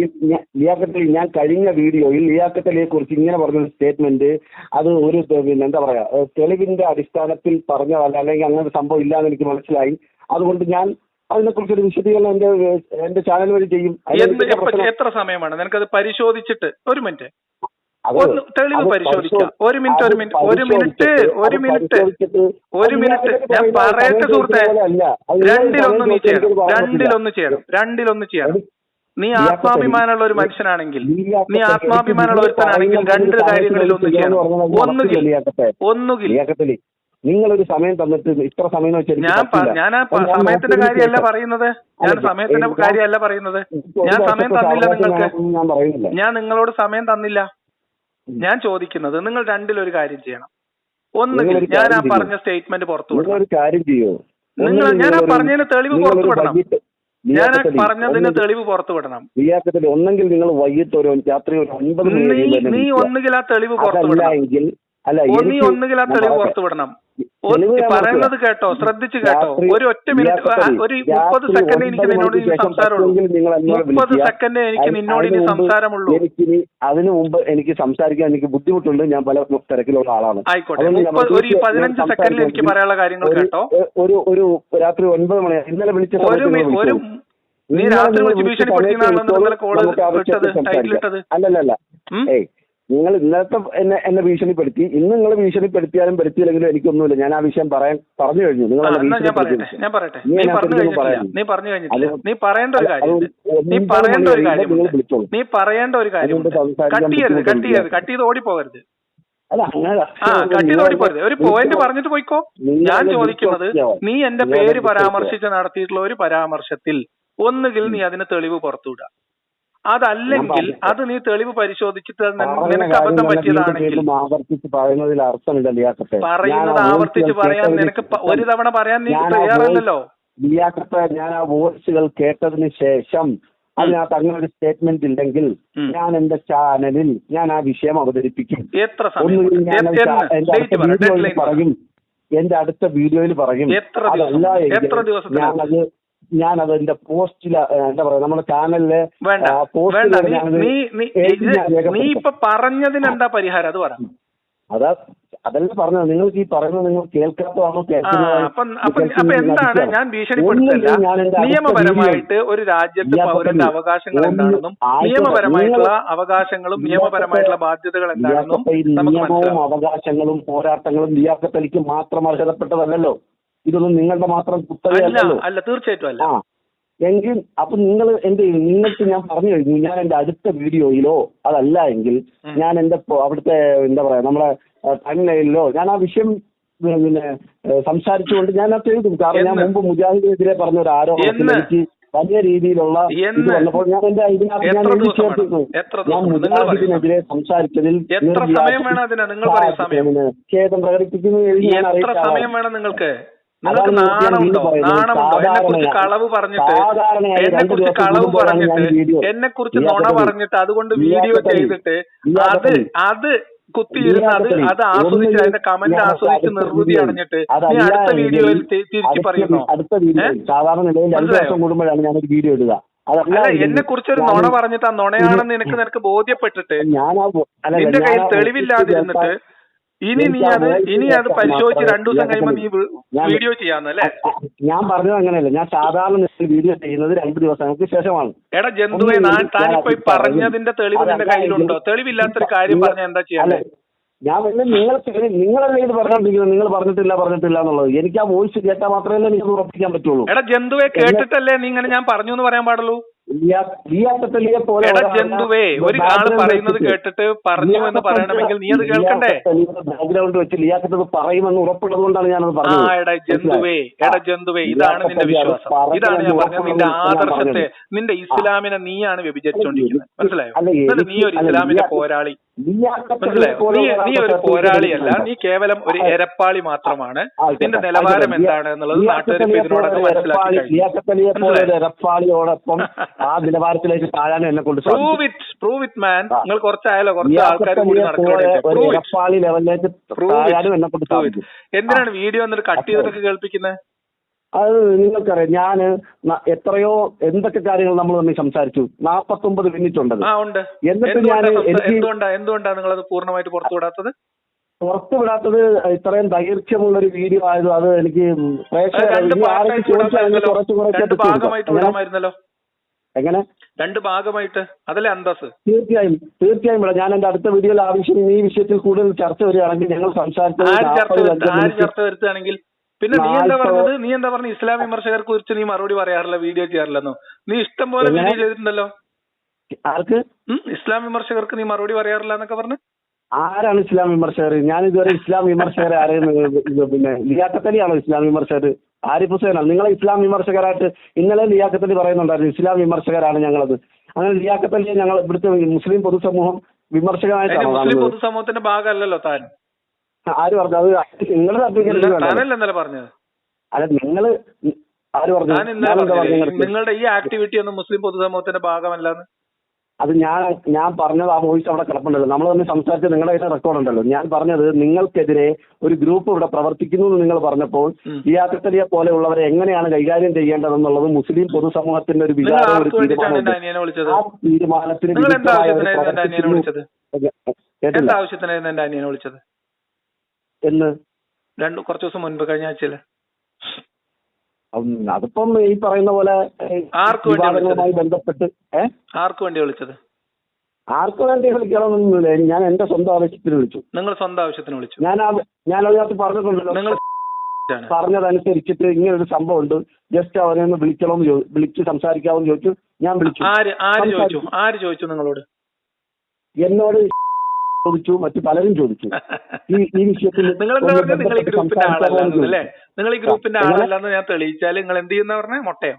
ലിയാക്കത്തലി, ഞാൻ കഴിഞ്ഞ വീഡിയോയിൽ ലിയാക്കത്തലിയെ കുറിച്ച് ഇങ്ങനെ പറഞ്ഞ സ്റ്റേറ്റ്മെന്റ് അത് ഒരു എന്താ പറയാ തെളിവിന്റെ അടിസ്ഥാനത്തിൽ പറഞ്ഞതല്ല, അല്ലെങ്കിൽ അങ്ങനെ സംഭവം ഇല്ലാന്ന് എനിക്ക് മനസ്സിലായി. അതുകൊണ്ട് ഞാൻ അതിനെക്കുറിച്ചൊരു വിശദീകരണം എന്റെ ചാനൽ വഴി ചെയ്യും. എത്ര സമയമാണ് നിനക്കത് പരിശോധിച്ചിട്ട്? ഒരു മിനിറ്റ്, തെളിവ് പരിശോധിക്കാം. ഒരു മിനിറ്റ് ഞാൻ പറയട്ടെ സുഹൃത്തെ. രണ്ടിലൊന്ന് ചെയ്യണം. നീ ആത്മാഭിമാനമുള്ള ഒരു മനുഷ്യനാണെങ്കിൽ, നീ ആത്മാഭിമാനമുള്ള ഒരുത്തനാണെങ്കിൽ രണ്ട് കാര്യങ്ങളിൽ ഒന്ന് ചെയ്യണം. ഒന്നുകിൽ നിങ്ങളൊരു സമയം തന്നിട്ട് ഇത്ര സമയം ഞാൻ ആ സമയത്തിന്റെ കാര്യമല്ല പറയുന്നത്. ഞാൻ സമയം തന്നില്ല നിങ്ങൾക്ക്. ഞാൻ നിങ്ങളോട് സമയം തന്നില്ല. ഞാൻ ചോദിക്കുന്നത് നിങ്ങൾ രണ്ടിലൊരു കാര്യം ചെയ്യണം. ഒന്നുകിൽ ഞാൻ ആ പറഞ്ഞ സ്റ്റേറ്റ്മെന്റ് പുറത്തു വിടണം. ഞാൻ ആ പറഞ്ഞതിന് തെളിവ് പുറത്തു വിടണം. ഒന്നെങ്കിൽ നിങ്ങൾ വൈകിട്ട് ഒരു രാത്രി ഒരു 9 മണി നീ ഒന്നുകിൽ ആ തെളിവ് പുറത്തു വിടണം. ഒന്നുകിൽ ആ തെളിവ് പുറത്തു വിടണം. പറയുന്നത് കേട്ടോ, ശ്രദ്ധിച്ചു കേട്ടോ. ഒരു ഒറ്റ മിനിറ്റ്, ഒരു 30 സെക്കൻഡ് എനിക്ക് നിന്നോട് സംസാരമുള്ളൂ. 30 സെക്കൻഡ് എനിക്ക് നിന്നോട് ഇനി സംസാരമുള്ളൂ. അതിനു മുമ്പ് എനിക്ക് സംസാരിക്കാൻ എനിക്ക് ബുദ്ധിമുട്ടുണ്ട്. ഞാൻ പല തിരക്കിലുള്ള ആളാണ്. ആയിക്കോട്ടെ, ഒരു 15 സെക്കൻഡിൽ എനിക്ക് പറയാനുള്ള കാര്യങ്ങൾ കേട്ടോ. ഒരു രാത്രി 9 മണി ഇന്നലെ വിളിച്ച നീ രാത്രി വിളിച്ച് ഭീഷണിപ്പെടുത്തിയെന്നാണല്ലോ അല്ലല്ല. നിങ്ങൾ ഇന്നത്തെ എന്നെ ഭീഷണിപ്പെടുത്തി. ഇന്ന് നിങ്ങൾ ഭീഷണിപ്പെടുത്തിയാലും പെടുത്തിയില്ലെങ്കിലും എനിക്കൊന്നുമില്ല. ഞാൻ ആ വിഷയം പറഞ്ഞു കഴിഞ്ഞു. നീ പറയേണ്ട ഒരു കാര്യം കട്ട് ചെയ്ത് ഓടിപ്പോകരുത്. ഒരു പോയിന്റ് പറഞ്ഞിട്ട് പോയിക്കോ. ഞാൻ ചോദിക്കുന്നത്, നീ എന്റെ പേര് പരാമർശിച്ച് നടത്തിയിട്ടുള്ള ഒരു പരാമർശത്തിൽ ഒന്നുകിൽ നീ അതിന് തെളിവ് പുറത്തുവിടുക. അതല്ലെങ്കിൽ അത് നീ തെളിവ് പരിശോധിച്ചിട്ട് നിനക്ക് അബദ്ധം പറ്റിയതാണെങ്കിൽ പറയുന്നത് ആവർത്തിച്ച് പറയാൻ നിനക്ക് ഒരു തവണ പറയാൻ നീ തയ്യാറല്ലല്ലോ. ഞാൻ ആ വോയിസുകൾ കേട്ടതിന് ശേഷം അതിനകത്ത് അങ്ങനെ ഒരു സ്റ്റേറ്റ്മെന്റ് ഇല്ലെങ്കിൽ ഞാൻ എന്റെ ചാനലിൽ ഞാൻ ആ വിഷയം അവതരിപ്പിക്കും. എന്റെ അടുത്ത വീഡിയോയിൽ പറയും. അതല്ല ഞാനത് എന്റെ പോസ്റ്റിൽ എന്താ പറയാ നമ്മുടെ ചാനലിലെ നീ ഇപ്പൊ പറഞ്ഞതിന് എന്താ പരിഹാരം അത് പറ. അതാ അതല്ല പറഞ്ഞത്. നിങ്ങൾക്ക് ഈ പറയുന്നത് നിങ്ങൾ കേൾക്കാത്തതാണോ അപ്പൊ എന്താണ് ഞാൻ ഭീഷണിപ്പെടുത്തല്ല. നിയമപരമായിട്ട് ഒരു രാജ്യത്ത് പൗരന്റെ അവകാശങ്ങൾ എന്താണെന്നും നിയമപരമായിട്ടുള്ള അവകാശങ്ങളും നിയമപരമായിട്ടുള്ള ബാധ്യതകൾ എന്താണെന്നും നിയമവും അവകാശങ്ങളും പോരാട്ടങ്ങളും ലിയാഖത്ത് അലിക്ക് മാത്രം അർഹതപ്പെട്ടതല്ലോ. ഇതൊന്നും നിങ്ങളുടെ മാത്രം കുത്തകയല്ലോ. അല്ല, തീർച്ചയായിട്ടും അല്ല. എങ്കിൽ അപ്പൊ നിങ്ങൾ എന്ത് ചെയ്യും? നിങ്ങൾക്ക് ഞാൻ പറഞ്ഞു കഴിഞ്ഞു, ഞാൻ എന്റെ അടുത്ത വീഡിയോയിലോ അതല്ല എങ്കിൽ ഞാൻ എന്റെ അവിടുത്തെ എന്താ പറയാ നമ്മളെ ടൈംലൈനിലോ ഞാൻ ആ വിഷയം പിന്നെ സംസാരിച്ചുകൊണ്ട് ഞാൻ അത് എഴുതും. കാരണം ഞാൻ മുമ്പ് മുജാഹിദിനെതിരെ പറഞ്ഞ ഒരു ആരോപണത്തിൽ എനിക്ക് വലിയ രീതിയിലുള്ള ഇത് വന്നപ്പോൾ ഞാൻ എന്റെ ഇതിനകത്ത് ഞാൻ എഴുതി ചേർത്തിരുന്നു. ഞാൻ മുജാഹിദിനെതിരെ സംസാരിച്ചതിൽ ഖേദം പ്രകടിപ്പിക്കുന്നു എഴുതി ഞാൻ അറിയിക്കാം. നിങ്ങൾക്ക് നാണമുണ്ടോ? കളവ് പറഞ്ഞിട്ട് എന്നെ കുറിച്ച് നുണ പറഞ്ഞിട്ട് അതുകൊണ്ട് വീഡിയോ ചെയ്തിട്ട് അത് കുത്തിയിരുന്നത് അത് ആസ്വദിച്ച് അതിന്റെ കമന്റ് ആസ്വദിച്ച് നിർവൃതി അടഞ്ഞിട്ട് നീ അടുത്ത വീഡിയോയിൽ തിരിച്ചു പറയുന്നു. അടുത്ത വീഡിയോ സാധാരണ നിലയിൽ 2 ദിവസം കൂടുമ്പോഴാണ് ഞാനൊരു വീഡിയോ ഇടുക. അല്ല, എന്നെ കുറിച്ചൊരു നുണ പറഞ്ഞിട്ട് ആ നുണയാണെന്ന് നിനക്ക് ബോധ്യപ്പെട്ടിട്ട് നിന്റെ കയ്യിൽ തെളിവില്ലാതിരുന്നിട്ട് ഇനി അത് പരിശോധിച്ച് 2 ദിവസം കഴിയുമ്പോൾ നീ വീഡിയോ ചെയ്യാന്നല്ലേ? ഞാൻ പറഞ്ഞത് അങ്ങനെയല്ല. ഞാൻ സാധാരണ വീഡിയോ ചെയ്യുന്നത് 2 ദിവസങ്ങൾക്ക് ശേഷമാണ്. എടാ ജന്തുവെ, താനിപ്പോ പറഞ്ഞതിന്റെ തെളിവ് നിന്റെ കയ്യിലുണ്ടോ? തെളിവില്ലാത്തൊരു കാര്യം പറഞ്ഞാൽ എന്താ ചെയ്യാൻ? ഞാൻ നിങ്ങളല്ലേ ഇത് പറഞ്ഞോണ്ടിരിക്കുന്നത്? നിങ്ങൾ പറഞ്ഞിട്ടില്ല എന്നുള്ളത് എനിക്ക് ആ വോയിസ് കേട്ടാൽ മാത്രമേ എനിക്ക് ഉറപ്പിക്കാൻ പറ്റുള്ളൂ. എടാ ജന്തുവെ, കേട്ടിട്ടല്ലേ നീ ഇങ്ങനെ ഞാൻ പറഞ്ഞു എന്ന് പറയാൻ പാടുള്ളൂ? ജന്തുവേ, ഒരു ആള് പറയുന്നത് കേട്ടിട്ട് പറഞ്ഞു എന്ന് പറയണമെങ്കിൽ നീ അത് കേൾക്കണ്ടേ? ബാക്ക്ഗ്രൗണ്ട് വെച്ച് ലിയാഖത്ത് പറയുമെന്ന് ഉറപ്പുള്ളത് കൊണ്ടാണ് ഞാനത് പറഞ്ഞത്. ജന്തുവേ, ഇതാണ് നിന്റെ വിശ്വാസം. ഇതാണ് ഞാൻ പറഞ്ഞത്. നിന്റെ ആദർശത്തെ, നിന്റെ ഇസ്ലാമിനെ നീയാണ് വ്യഭിചരിച്ചോണ്ടിരിക്കുന്നത്. മനസ്സിലായോ? നീ ഒരു ഇസ്ലാമിന്റെ പോരാളി. മനസ്സിലായോ? നീ ഒരു പോരാളിയല്ല, നീ കേവലം ഒരു എരപ്പാളി മാത്രമാണ്. നിന്റെ നിലവാരം എന്താണ് എന്നുള്ളത് നാട്ടുകാർ ഇതിനോടൊക്കെ മനസ്സിലാക്കി എരപ്പാളിയോടൊപ്പം ആ നിലവാരത്തിലേക്ക് താഴാനും എന്നെ കൊണ്ട് പ്രൂവ് ഇറ്റ് മാൻ. നിങ്ങൾ കുറച്ചായാലോ കുറച്ച് ആൾക്കാർ കൂടി എരപ്പാളി ലെവലിലേക്ക് താഴാനും എന്നെ കൊണ്ട് സാധിക്കും. എന്തിനാണ് വീഡിയോ എന്നിട്ട് കട്ട് ചെയ്തിട്ടൊക്കെ കേൾപ്പിക്കുന്നത്? അത് നിങ്ങൾക്കറിയാം. ഞാൻ എത്രയോ എന്തൊക്കെ കാര്യങ്ങൾ നമ്മൾ തമ്മിൽ സംസാരിച്ചു. 49 മിനിറ്റ് ഉണ്ട്. എന്നിട്ട് ഞാൻ എന്തുകൊണ്ടാണ് നിങ്ങളത് പൂർണ്ണമായിട്ട് പുറത്തുവിടാത്തത്? പുറത്തുവിടാത്തത് ഇത്രയും ദൈർഘ്യമുള്ള ഒരു വീഡിയോ ആയത് അത് എനിക്ക് എങ്ങനെ 2 ഭാഗമായിട്ട് അതല്ലേ അന്തസ്? തീർച്ചയായും ഞാൻ എന്റെ അടുത്ത വീഡിയോയിൽ ആവശ്യം ഈ വിഷയത്തിൽ കൂടുതൽ ചർച്ച വരികയാണെങ്കിൽ ഞങ്ങൾ ചർച്ച വരുത്തുകയാണെങ്കിൽ പിന്നെ നീ എന്താ പറഞ്ഞത്? ഇസ്ലാം വിമർശകരെ കുറിച്ച് നീ മറുപടി പറയാറില്ല, വീഡിയോ ചെയ്യാറില്ലെന്നോ? നീ ഇഷ്ടം പോലെ വീഡിയോ ചെയ്തിട്ടുണ്ടല്ലോ. ആർക്ക്? ഇസ്ലാം വിമർശകർക്ക് നീ മറുപടി പറയാറില്ല എന്നൊക്കെ പറഞ്ഞു. ആരാണ് ഇസ്ലാം വിമർശകർ? ഞാൻ ഇതുവരെ ഇസ്ലാം വിമർശകരെ ആരെയും പിന്നെ ലിയാഖത്ത് അലിയാണോ ഇസ്ലാം വിമർശകർ? ആരിഫ് ഹുസൈനാണ് നിങ്ങളെ ഇസ്ലാം വിമർശകരായിട്ട്? ഇന്നലെ ലിയാഖത്ത് അലി പറയുന്നുണ്ടായിരുന്നു ഇസ്ലാം വിമർശകരാണ് ഞങ്ങളത്. അങ്ങനെ ലിയാഖത്ത് അലിയെ ഞങ്ങൾ ഇവിടുത്തെ മുസ്ലിം പൊതുസമൂഹം വിമർശകനായിട്ടാണ്. മുസ്ലിം പൊതുസമൂഹത്തിന്റെ ഭാഗമല്ലല്ലോ താൻ. ആര് പറഞ്ഞു? അത് നിങ്ങൾ പറഞ്ഞത് അല്ല. നിങ്ങള് ആര് പറഞ്ഞു? നിങ്ങളുടെ ഈ ആക്ടിവിറ്റി ഒന്നും മുസ്ലിം പൊതുസമൂഹത്തിന്റെ ഭാഗമല്ലാന്ന്. അത് ഞാൻ പറഞ്ഞത് ആ വോയിസ് അവിടെ കിടപ്പുണ്ടല്ലോ. നമ്മൾ തമ്മിൽ സംസാരിച്ച് നിങ്ങളുടെ കയ്യിൽ റെക്കോർഡ് ഉണ്ടല്ലോ. ഞാൻ പറഞ്ഞത് നിങ്ങൾക്കെതിരെ ഒരു ഗ്രൂപ്പ് ഇവിടെ പ്രവർത്തിക്കുന്നു എന്ന് നിങ്ങൾ പറഞ്ഞപ്പോൾ ലിയാഖത്ത് അലിയെ പോലെയുള്ളവരെ എങ്ങനെയാണ് കൈകാര്യം ചെയ്യേണ്ടതെന്നുള്ളത് മുസ്ലിം പൊതുസമൂഹത്തിന്റെ ഒരു വിചാരം, ഒരു തീരുമാനത്തിന് എന്ന് കുറച്ച് ദിവസം മുൻപ് കഴിഞ്ഞ ആഴ്ചയില് അതിപ്പം ഈ പറയുന്ന പോലെ വിവാദങ്ങളുമായി ബന്ധപ്പെട്ട് ആർക്ക് വേണ്ടി വിളിച്ചത്? ആർക്ക് വേണ്ടി വിളിക്കണമെന്നൊന്നുമില്ല. ഞാൻ എന്റെ സ്വന്തം ആവശ്യത്തിന് വിളിച്ചു. നിങ്ങൾ സ്വന്തം ആവശ്യത്തിന് വിളിച്ചു? ഞാൻ അതിനകത്ത് പറഞ്ഞിട്ടുണ്ടല്ലോ. നിങ്ങൾ പറഞ്ഞതനുസരിച്ചിട്ട് ഇങ്ങനൊരു സംഭവം ഉണ്ട്, ജസ്റ്റ് അവരെ ഒന്ന് വിളിച്ച് സംസാരിക്കാമെന്ന് ചോദിച്ചു. ഞാൻ വിളിച്ചു. ആര് ചോദിച്ചു നിങ്ങളോട്? എന്നോട് ചോദിച്ചു, മറ്റു പലരും ചോദിച്ചു ഈ വിഷയത്തിൽ. നിങ്ങൾ ഈ ഗ്രൂപ്പിന്റെ ആളല്ലെന്ന് ഞാൻ തെളിയിച്ചാൽ നിങ്ങൾ എന്ത് ചെയ്യുന്ന പറഞ്ഞ മൊട്ടയോ?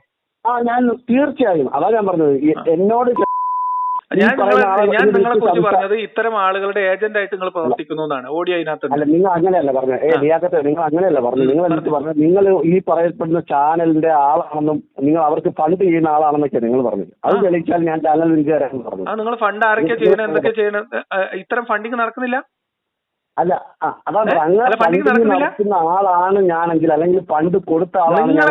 ഞാൻ തീർച്ചയായും അതാ ഞാൻ പറഞ്ഞത്. എന്നോട് ഞാൻ നിങ്ങളെ കുറിച്ച് പറഞ്ഞത് ഇത്തരം ആളുകളുടെ ഏജന്റ് ആയിട്ട് നിങ്ങൾ പ്രവർത്തിക്കുന്നു എന്നാണ്. ഓഡിയോ അതിനകത്ത് അല്ല, നിങ്ങൾ അങ്ങനെയല്ല പറഞ്ഞത്. നിങ്ങൾ അങ്ങനെയല്ല പറഞ്ഞു. നിങ്ങൾ എന്നിട്ട് പറഞ്ഞു നിങ്ങൾ ഈ പറയപ്പെടുന്ന ചാനലിന്റെ ആളാണെന്നും നിങ്ങൾ അവർക്ക് ഫണ്ട് ചെയ്യുന്ന ആളാണെന്നൊക്കെ നിങ്ങൾ പറഞ്ഞത്. അത് തെളിയിച്ചാൽ ഞാൻ ചാനൽ ലിങ്കുകാരാണെന്ന് പറഞ്ഞു. നിങ്ങൾ ഫണ്ട് ആരൊക്കെ ചെയ്യണം, എന്തൊക്കെ ചെയ്യണം? ഇത്തരം ഫണ്ടിങ് നടക്കുന്നില്ല. അല്ല അതാണ് അങ്ങനെ ഫണ്ടിങ് നടത്തുന്ന ആളാണ് ഞാനെങ്കിൽ, അല്ലെങ്കിൽ ഫണ്ട് കൊടുത്ത ആളാണ് നിങ്ങൾ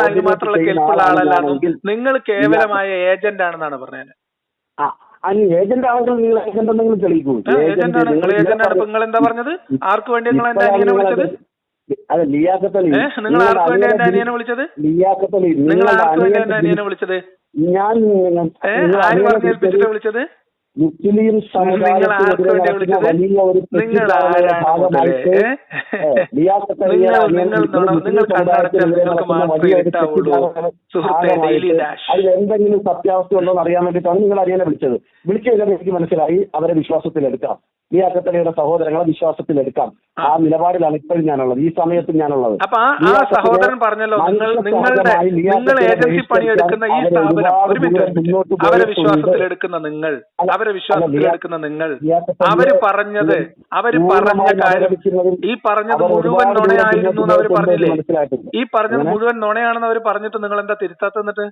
അതിന് മാത്രമുള്ള കേൾപ്പുള്ള ആളല്ലാണെങ്കിൽ നിങ്ങൾ കേവലമായ ഏജന്റ് ആണെന്നാണ് പറഞ്ഞത്. ഏജന്റ് ആണെങ്കിൽ നിങ്ങൾ ഏജന്റ് എന്തെങ്കിലും തെളിയിക്കൂ. ഏജന്റാണ് നിങ്ങൾ എന്താ പറഞ്ഞത്? ആർക്ക് വേണ്ടി നിങ്ങൾ എന്റെ അനിയനെ വിളിച്ചത്? അതെ ലിയാഖത്തലി, നിങ്ങൾ ആർക്ക് വേണ്ടി എന്റെ അനിയനെ വിളിച്ചത്? ലിയാഖത്തലി നിങ്ങൾ ആർക്ക് വേണ്ടി എന്റെ അനിയനെ വിളിച്ചത്? ഞാൻ ആര് പറഞ്ഞേൽപ്പിച്ചിട്ട് വിളിച്ചത്? മുസ്ലിം സമുദായത്തിനെതിരെ നടക്കുന്ന വലിയ ഒരു തെറ്റിദ്ധാരണയുടെ ഭാഗമായിട്ട് അതിൽ എന്തെങ്കിലും സത്യാവസ്ഥ ഉണ്ടോ എന്ന് അറിയാൻ വേണ്ടിയിട്ടാണ് നിങ്ങൾ അനിയനെ വിളിച്ചത്. വിളിച്ചു കഴിഞ്ഞാൽ എനിക്ക് മനസ്സിലായി അവരെ വിശ്വാസത്തിലെടുക്കാം, ലിയാഖത്തലിയുടെ സഹോദരങ്ങളെ വിശ്വാസത്തിലെടുക്കാം. ആ നിലപാടിലാണ് ഇപ്പോഴും ഞാനുള്ളത്, ഈ സമയത്തും ഞാനുള്ളത്. അപ്പൊ ആ സഹോദരൻ പറഞ്ഞല്ലോ നിങ്ങൾ ഏജൻസി പണിയെടുക്കുന്ന ഈ സ്ഥാപനം അവരെ വിശ്വാസത്തിലെടുക്കുന്ന നിങ്ങൾ അവര് പറഞ്ഞത് പറഞ്ഞ കാര്യം ഈ പറഞ്ഞത് മുഴുവൻ നുണയായിരുന്നു എന്ന് അവർ പറഞ്ഞില്ലേ? ഈ പറഞ്ഞത് മുഴുവൻ നുണയാണെന്ന് അവർ പറഞ്ഞിട്ട് നിങ്ങൾ എന്താ തിരുത്താത്തന്നിട്ട്?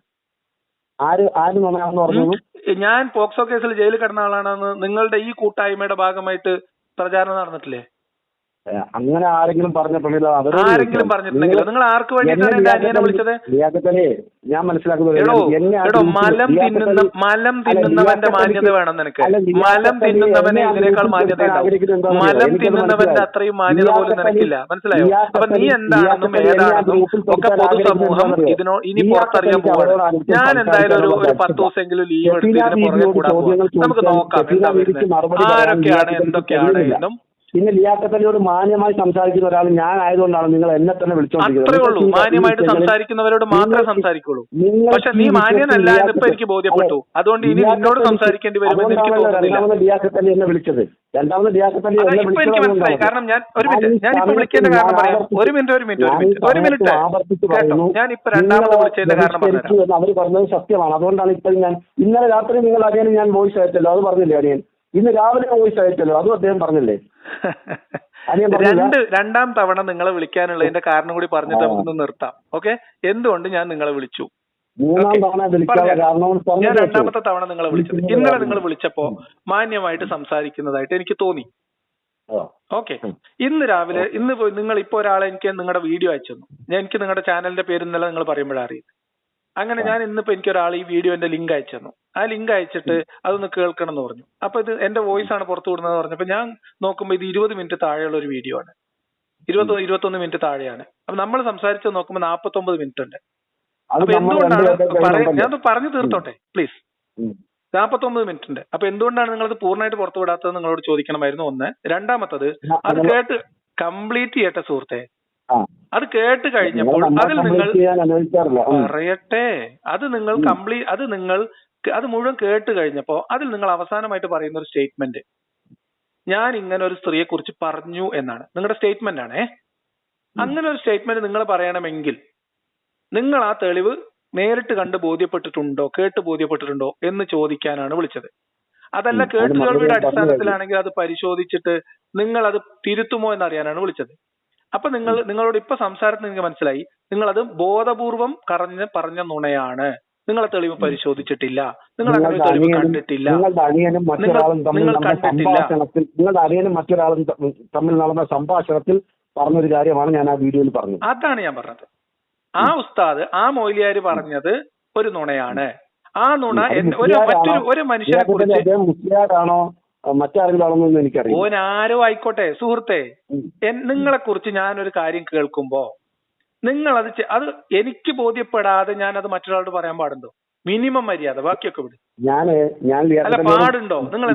ആര് നുണയാണെന്ന് പറഞ്ഞു? ഞാൻ പോക്സോ കേസിൽ ജയിലിൽ കിടന്ന ആളാണെന്ന് നിങ്ങളുടെ ഈ കൂട്ടായ്മയുടെ ഭാഗമായിട്ട് പ്രചാരണം നടന്നിട്ടില്ലേ? അങ്ങനെ ആരെങ്കിലും പറഞ്ഞിട്ടുണ്ടല്ലോ? ആരെങ്കിലും പറഞ്ഞിട്ടുണ്ടെങ്കിലോ? നിങ്ങൾ ആർക്ക് വേണ്ടിയിട്ടാണ് എന്റെ അനിയനെ വിളിച്ചത്? ഞാൻ മനസ്സിലാക്കുന്നത് മലം തിന്നുന്നവന്റെ മാന്യത വേണം നിനക്ക്. മലം തിന്നുന്നവനെ ഇതിനേക്കാൾ മാന്യത ഉണ്ടാവും. മലം തിന്നുന്നവന്റെ അത്രയും മാന്യത പോലും നിനക്കില്ല. മനസ്സിലായോ? അപ്പൊ നീ എന്താണെന്നും ഏതാണെന്നും ഒക്കെ പൊതുസമൂഹം ഇനി പുറത്തറിയാൻ പോവാണ്. ഞാൻ എന്തായാലും ഒരു 10 ദിവസമെങ്കിലും ലീവ് എടുത്ത് ഇതിന് പുറകെ കൂടാൻ പോവാം. നമുക്ക് നോക്കാം എന്താ വരുന്നത്, ആരൊക്കെയാണ് എന്തൊക്കെയാണ് എന്നും. പിന്നെ ലിയാഖത്തലിയോട് മാന്യമായി സംസാരിക്കുന്ന ഒരാൾ ഞാൻ ആയതുകൊണ്ടാണ് നിങ്ങൾ എന്നെ തന്നെ വിളിച്ചോണ്ടിരിക്കുന്നത്. അത്രേ ഉള്ളൂ. മാന്യമായിട്ട് സംസാരിക്കുന്നവരോട് മാത്രമേ സംസാരിക്കുള്ളൂ. പക്ഷെ നീ മാന്യനല്ല എന്നിപ്പോ എനിക്ക് ബോധ്യപ്പെട്ടു. അതുകൊണ്ട് ഇനി നിന്നോട് സംസാരിക്കേണ്ടി വരുമെന്ന് എനിക്ക് തോന്നുന്നില്ല. ലിയാഖത്തലി എന്നെ വിളിച്ചത് രണ്ടാമത് ലിയാഖത്തലി ഇപ്പൊ എനിക്ക് മനസ്സിലായി. കാരണം ഞാൻ ഇപ്പൊ വിളിച്ചതിന്റെ കാരണം പറയാം. ഒരു മിനിറ്റ് ഞാൻ ഇപ്പൊ രണ്ടാമത് വിളിച്ചതിന്റെ കാരണം പറഞ്ഞു. അവർ പറഞ്ഞത് സത്യമാണ്. അതുകൊണ്ടാണ് ഇപ്പോഴും ഞാൻ ഇന്നലെ രാത്രി നിങ്ങൾ അനിയന് ഞാൻ വോയിസ് അയച്ചല്ലോ, അത് പറഞ്ഞില്ലേ അനിയൻ? ഇന്ന് രാവിലെ വോയിസ് അയച്ചല്ലോ, അതും അദ്ദേഹം പറഞ്ഞില്ലേ? രണ്ടാം തവണ നിങ്ങളെ വിളിക്കാനുള്ളതിന്റെ കാരണം കൂടി പറഞ്ഞിട്ട് നമുക്കൊന്ന് നിർത്താം. ഓക്കെ, എന്തുകൊണ്ട് ഞാൻ നിങ്ങളെ വിളിച്ചു? ഞാൻ രണ്ടാമത്തെ തവണ നിങ്ങളെ വിളിച്ചത് ഇന്നലെ നിങ്ങൾ വിളിച്ചപ്പോ മാന്യമായിട്ട് സംസാരിക്കുന്നതായിട്ട് എനിക്ക് തോന്നി. ഓക്കെ, ഇന്ന് രാവിലെ നിങ്ങൾ ഇപ്പൊ ഒരാളെ എനിക്ക് നിങ്ങളുടെ വീഡിയോ അയച്ചു തന്നു. എനിക്ക് നിങ്ങളുടെ ചാനലിന്റെ പേര് ഇന്നലെ നിങ്ങൾ പറയുമ്പോഴാണ് അറിയുന്നത്. അങ്ങനെ ഞാൻ ഇന്നിപ്പോ എനിക്കൊരാൾ ഈ വീഡിയോന്റെ ലിങ്ക് അയച്ചു തന്നു. ആ ലിങ്ക് അയച്ചിട്ട് അതൊന്ന് കേൾക്കണം എന്ന് പറഞ്ഞു. അപ്പൊ ഇത് എന്റെ വോയിസ് ആണ് പുറത്തു വിടുന്നത് പറഞ്ഞപ്പോ ഞാൻ നോക്കുമ്പോ ഇത് 20 മിനിറ്റ് താഴെയുള്ള ഒരു വീഡിയോ ആണ്. 21 മിനിറ്റ് താഴെയാണ്. അപ്പൊ നമ്മൾ സംസാരിച്ചത് നോക്കുമ്പോൾ 49 മിനിറ്റ് ഉണ്ട്. അപ്പൊ എന്തുകൊണ്ടാണ് ഞാൻ പറഞ്ഞു തീർത്തോട്ടെ പ്ലീസ്. 49 മിനിറ്റ് ഉണ്ട്. അപ്പൊ എന്തുകൊണ്ടാണ് നിങ്ങളത് പൂർണ്ണമായിട്ട് പുറത്തു വിടാത്തത് നിങ്ങളോട് ചോദിക്കണമായിരുന്നു. ഒന്ന്. രണ്ടാമത്തത്, അത് കേട്ട് കംപ്ലീറ്റ് ചെയ്യട്ടെ സുഹൃത്തെ. അത് കേട്ട് കഴിഞ്ഞപ്പോൾ അതിൽ നിങ്ങൾ പറയട്ടെ, അത് മുഴുവൻ കേട്ട് കഴിഞ്ഞപ്പോ അതിൽ നിങ്ങൾ അവസാനമായിട്ട് പറയുന്ന ഒരു സ്റ്റേറ്റ്മെന്റ്, ഞാൻ ഇങ്ങനെ ഒരു സ്ത്രീയെ കുറിച്ച് പറഞ്ഞു എന്നാണ് നിങ്ങളുടെ സ്റ്റേറ്റ്മെന്റ് ആണേ. അങ്ങനെ ഒരു സ്റ്റേറ്റ്മെന്റ് നിങ്ങൾ പറയണമെങ്കിൽ നിങ്ങൾ ആ തെളിവ് നേരിട്ട് കണ്ട് കേട്ട് ബോധ്യപ്പെട്ടിട്ടുണ്ടോ എന്ന് ചോദിക്കാനാണ് വിളിച്ചത്. അതല്ല കേട്ടുകേൾവിയുടെ അടിസ്ഥാനത്തിലാണെങ്കിൽ അത് പരിശോധിച്ചിട്ട് നിങ്ങൾ അത് തിരുത്തുമോ എന്നറിയാനാണ് വിളിച്ചത്. അപ്പൊ നിങ്ങളോട് ഇപ്പൊ സംസാരത്തിന് നിങ്ങൾക്ക് മനസ്സിലായി, നിങ്ങളത് ബോധപൂർവം പറഞ്ഞ നുണയാണ്. നിങ്ങളെ തെളിവ് പരിശോധിച്ചിട്ടില്ല, നിങ്ങൾ അങ്ങനെ തെളിവ് കണ്ടിട്ടില്ല, നിങ്ങളുടെ അനിയനും മറ്റൊരാളും തമ്മിൽ നടന്ന സംഭാഷണത്തിൽ പറഞ്ഞൊരു കാര്യമാണ് ഞാൻ ആ വീഡിയോയിൽ പറഞ്ഞത്. അതാണ് ഞാൻ പറഞ്ഞത്. ആ ഉസ്താദ്, ആ മൗലിയാര് പറഞ്ഞത് ഒരു നുണയാണ്. ആ നുണ ഒരു മനുഷ്യനെ കുറിച്ച് മുസ്ലിയാരാണോ മറ്റാരെങ്കിലാണെന്നൊന്നും എനിക്കറിയാം. ഓനാരോ ആയിക്കോട്ടെ സുഹൃത്തെ, നിങ്ങളെ കുറിച്ച് ഞാനൊരു കാര്യം കേൾക്കുമ്പോ അത് എനിക്ക് ബോധ്യപ്പെടാതെ ഞാൻ അത് മറ്റൊരാളോട് പറയാൻ പാടുണ്ടോ? മിനിമം മര്യാദ. ബാക്കിയൊക്കെ വിടും. അല്ല, പാടുണ്ടോ? നിങ്ങൾ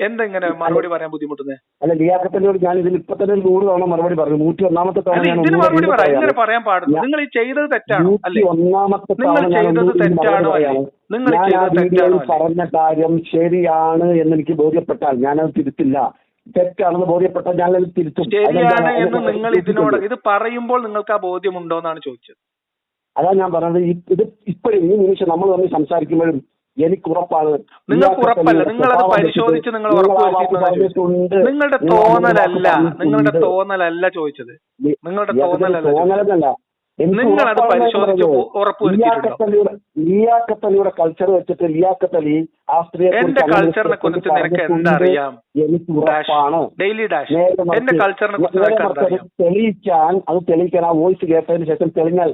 എന്തെങ്ങനെ മറുപടി പറയാൻ ബുദ്ധിമുട്ടുന്നത്? അല്ല, ലിയാഖത്തലിയോട് ഞാൻ ഇതിൽ ഇപ്പൊ തന്നെ 100 തവണ മറുപടി പറഞ്ഞു. 101ാമത്തെ തവണ ഇതിന് മറുപടി പറയാം. ഇങ്ങനെ പറയാൻ പാടുന്നു. നിങ്ങൾ ഈ ചെയ്തത് തെറ്റാണോ? അല്ലെ, 101ാമത്തെ നിങ്ങൾ ചെയ്തത് തെറ്റാണോ? നിങ്ങൾ ചെയ്തത് തെറ്റാണോ? പറഞ്ഞ കാര്യം ശരിയാണ് എന്ന് എനിക്ക് ബോധ്യപ്പെട്ടാൽ ഞാനത് തിരുത്തില്ല. തെറ്റാണെന്ന് ബോധ്യപ്പെട്ടാൽ ഞാനത് തിരുത്തും. ശരിയാണ് എന്ന് നിങ്ങൾ ഇത് പറയുമ്പോൾ നിങ്ങൾക്ക് ആ ബോധ്യമുണ്ടോ എന്നാണ് ചോദിച്ചത്. അതാ ഞാൻ പറഞ്ഞത്. ഇത് ഇപ്പോഴും ഈ നിമിഷം നമ്മൾ തമ്മിൽ സംസാരിക്കുമ്പോഴും എനിക്ക് ഉറപ്പാണ്. നിങ്ങൾക്ക് ഉറപ്പല്ല, നിങ്ങളത് പരിശോധിച്ച് നിങ്ങൾ ഉറപ്പുവരുത്തിയിട്ടുണ്ട്. നിങ്ങളുടെ തോന്നലല്ല ചോദിച്ചത്. നിങ്ങളുടെ തോന്നലല്ല. നിങ്ങൾ അത് പരിശോധിച്ച് ഉറപ്പുവരുത്തിയിട്ടുണ്ടോ? ലിയാഖത്ത് കൾച്ചർ വെച്ചിട്ട് ലിയാഖത്ത് അലി ആ സ്ത്രീയെ എന്റെ കൾച്ചറിനെ കുറിച്ച് നിനക്ക് എന്തറിയാം? എനിക്ക് ഉറപ്പാണ്. ഡെയിലി ഡാഷ് എന്റെ കൾച്ചറിനെ കുറിച്ച് നിനക്ക് എന്തറിയാം? തെളിയിക്കാൻ ആ വോയിസ് കേട്ടതിന് ശേഷം തെളിഞ്ഞാൽ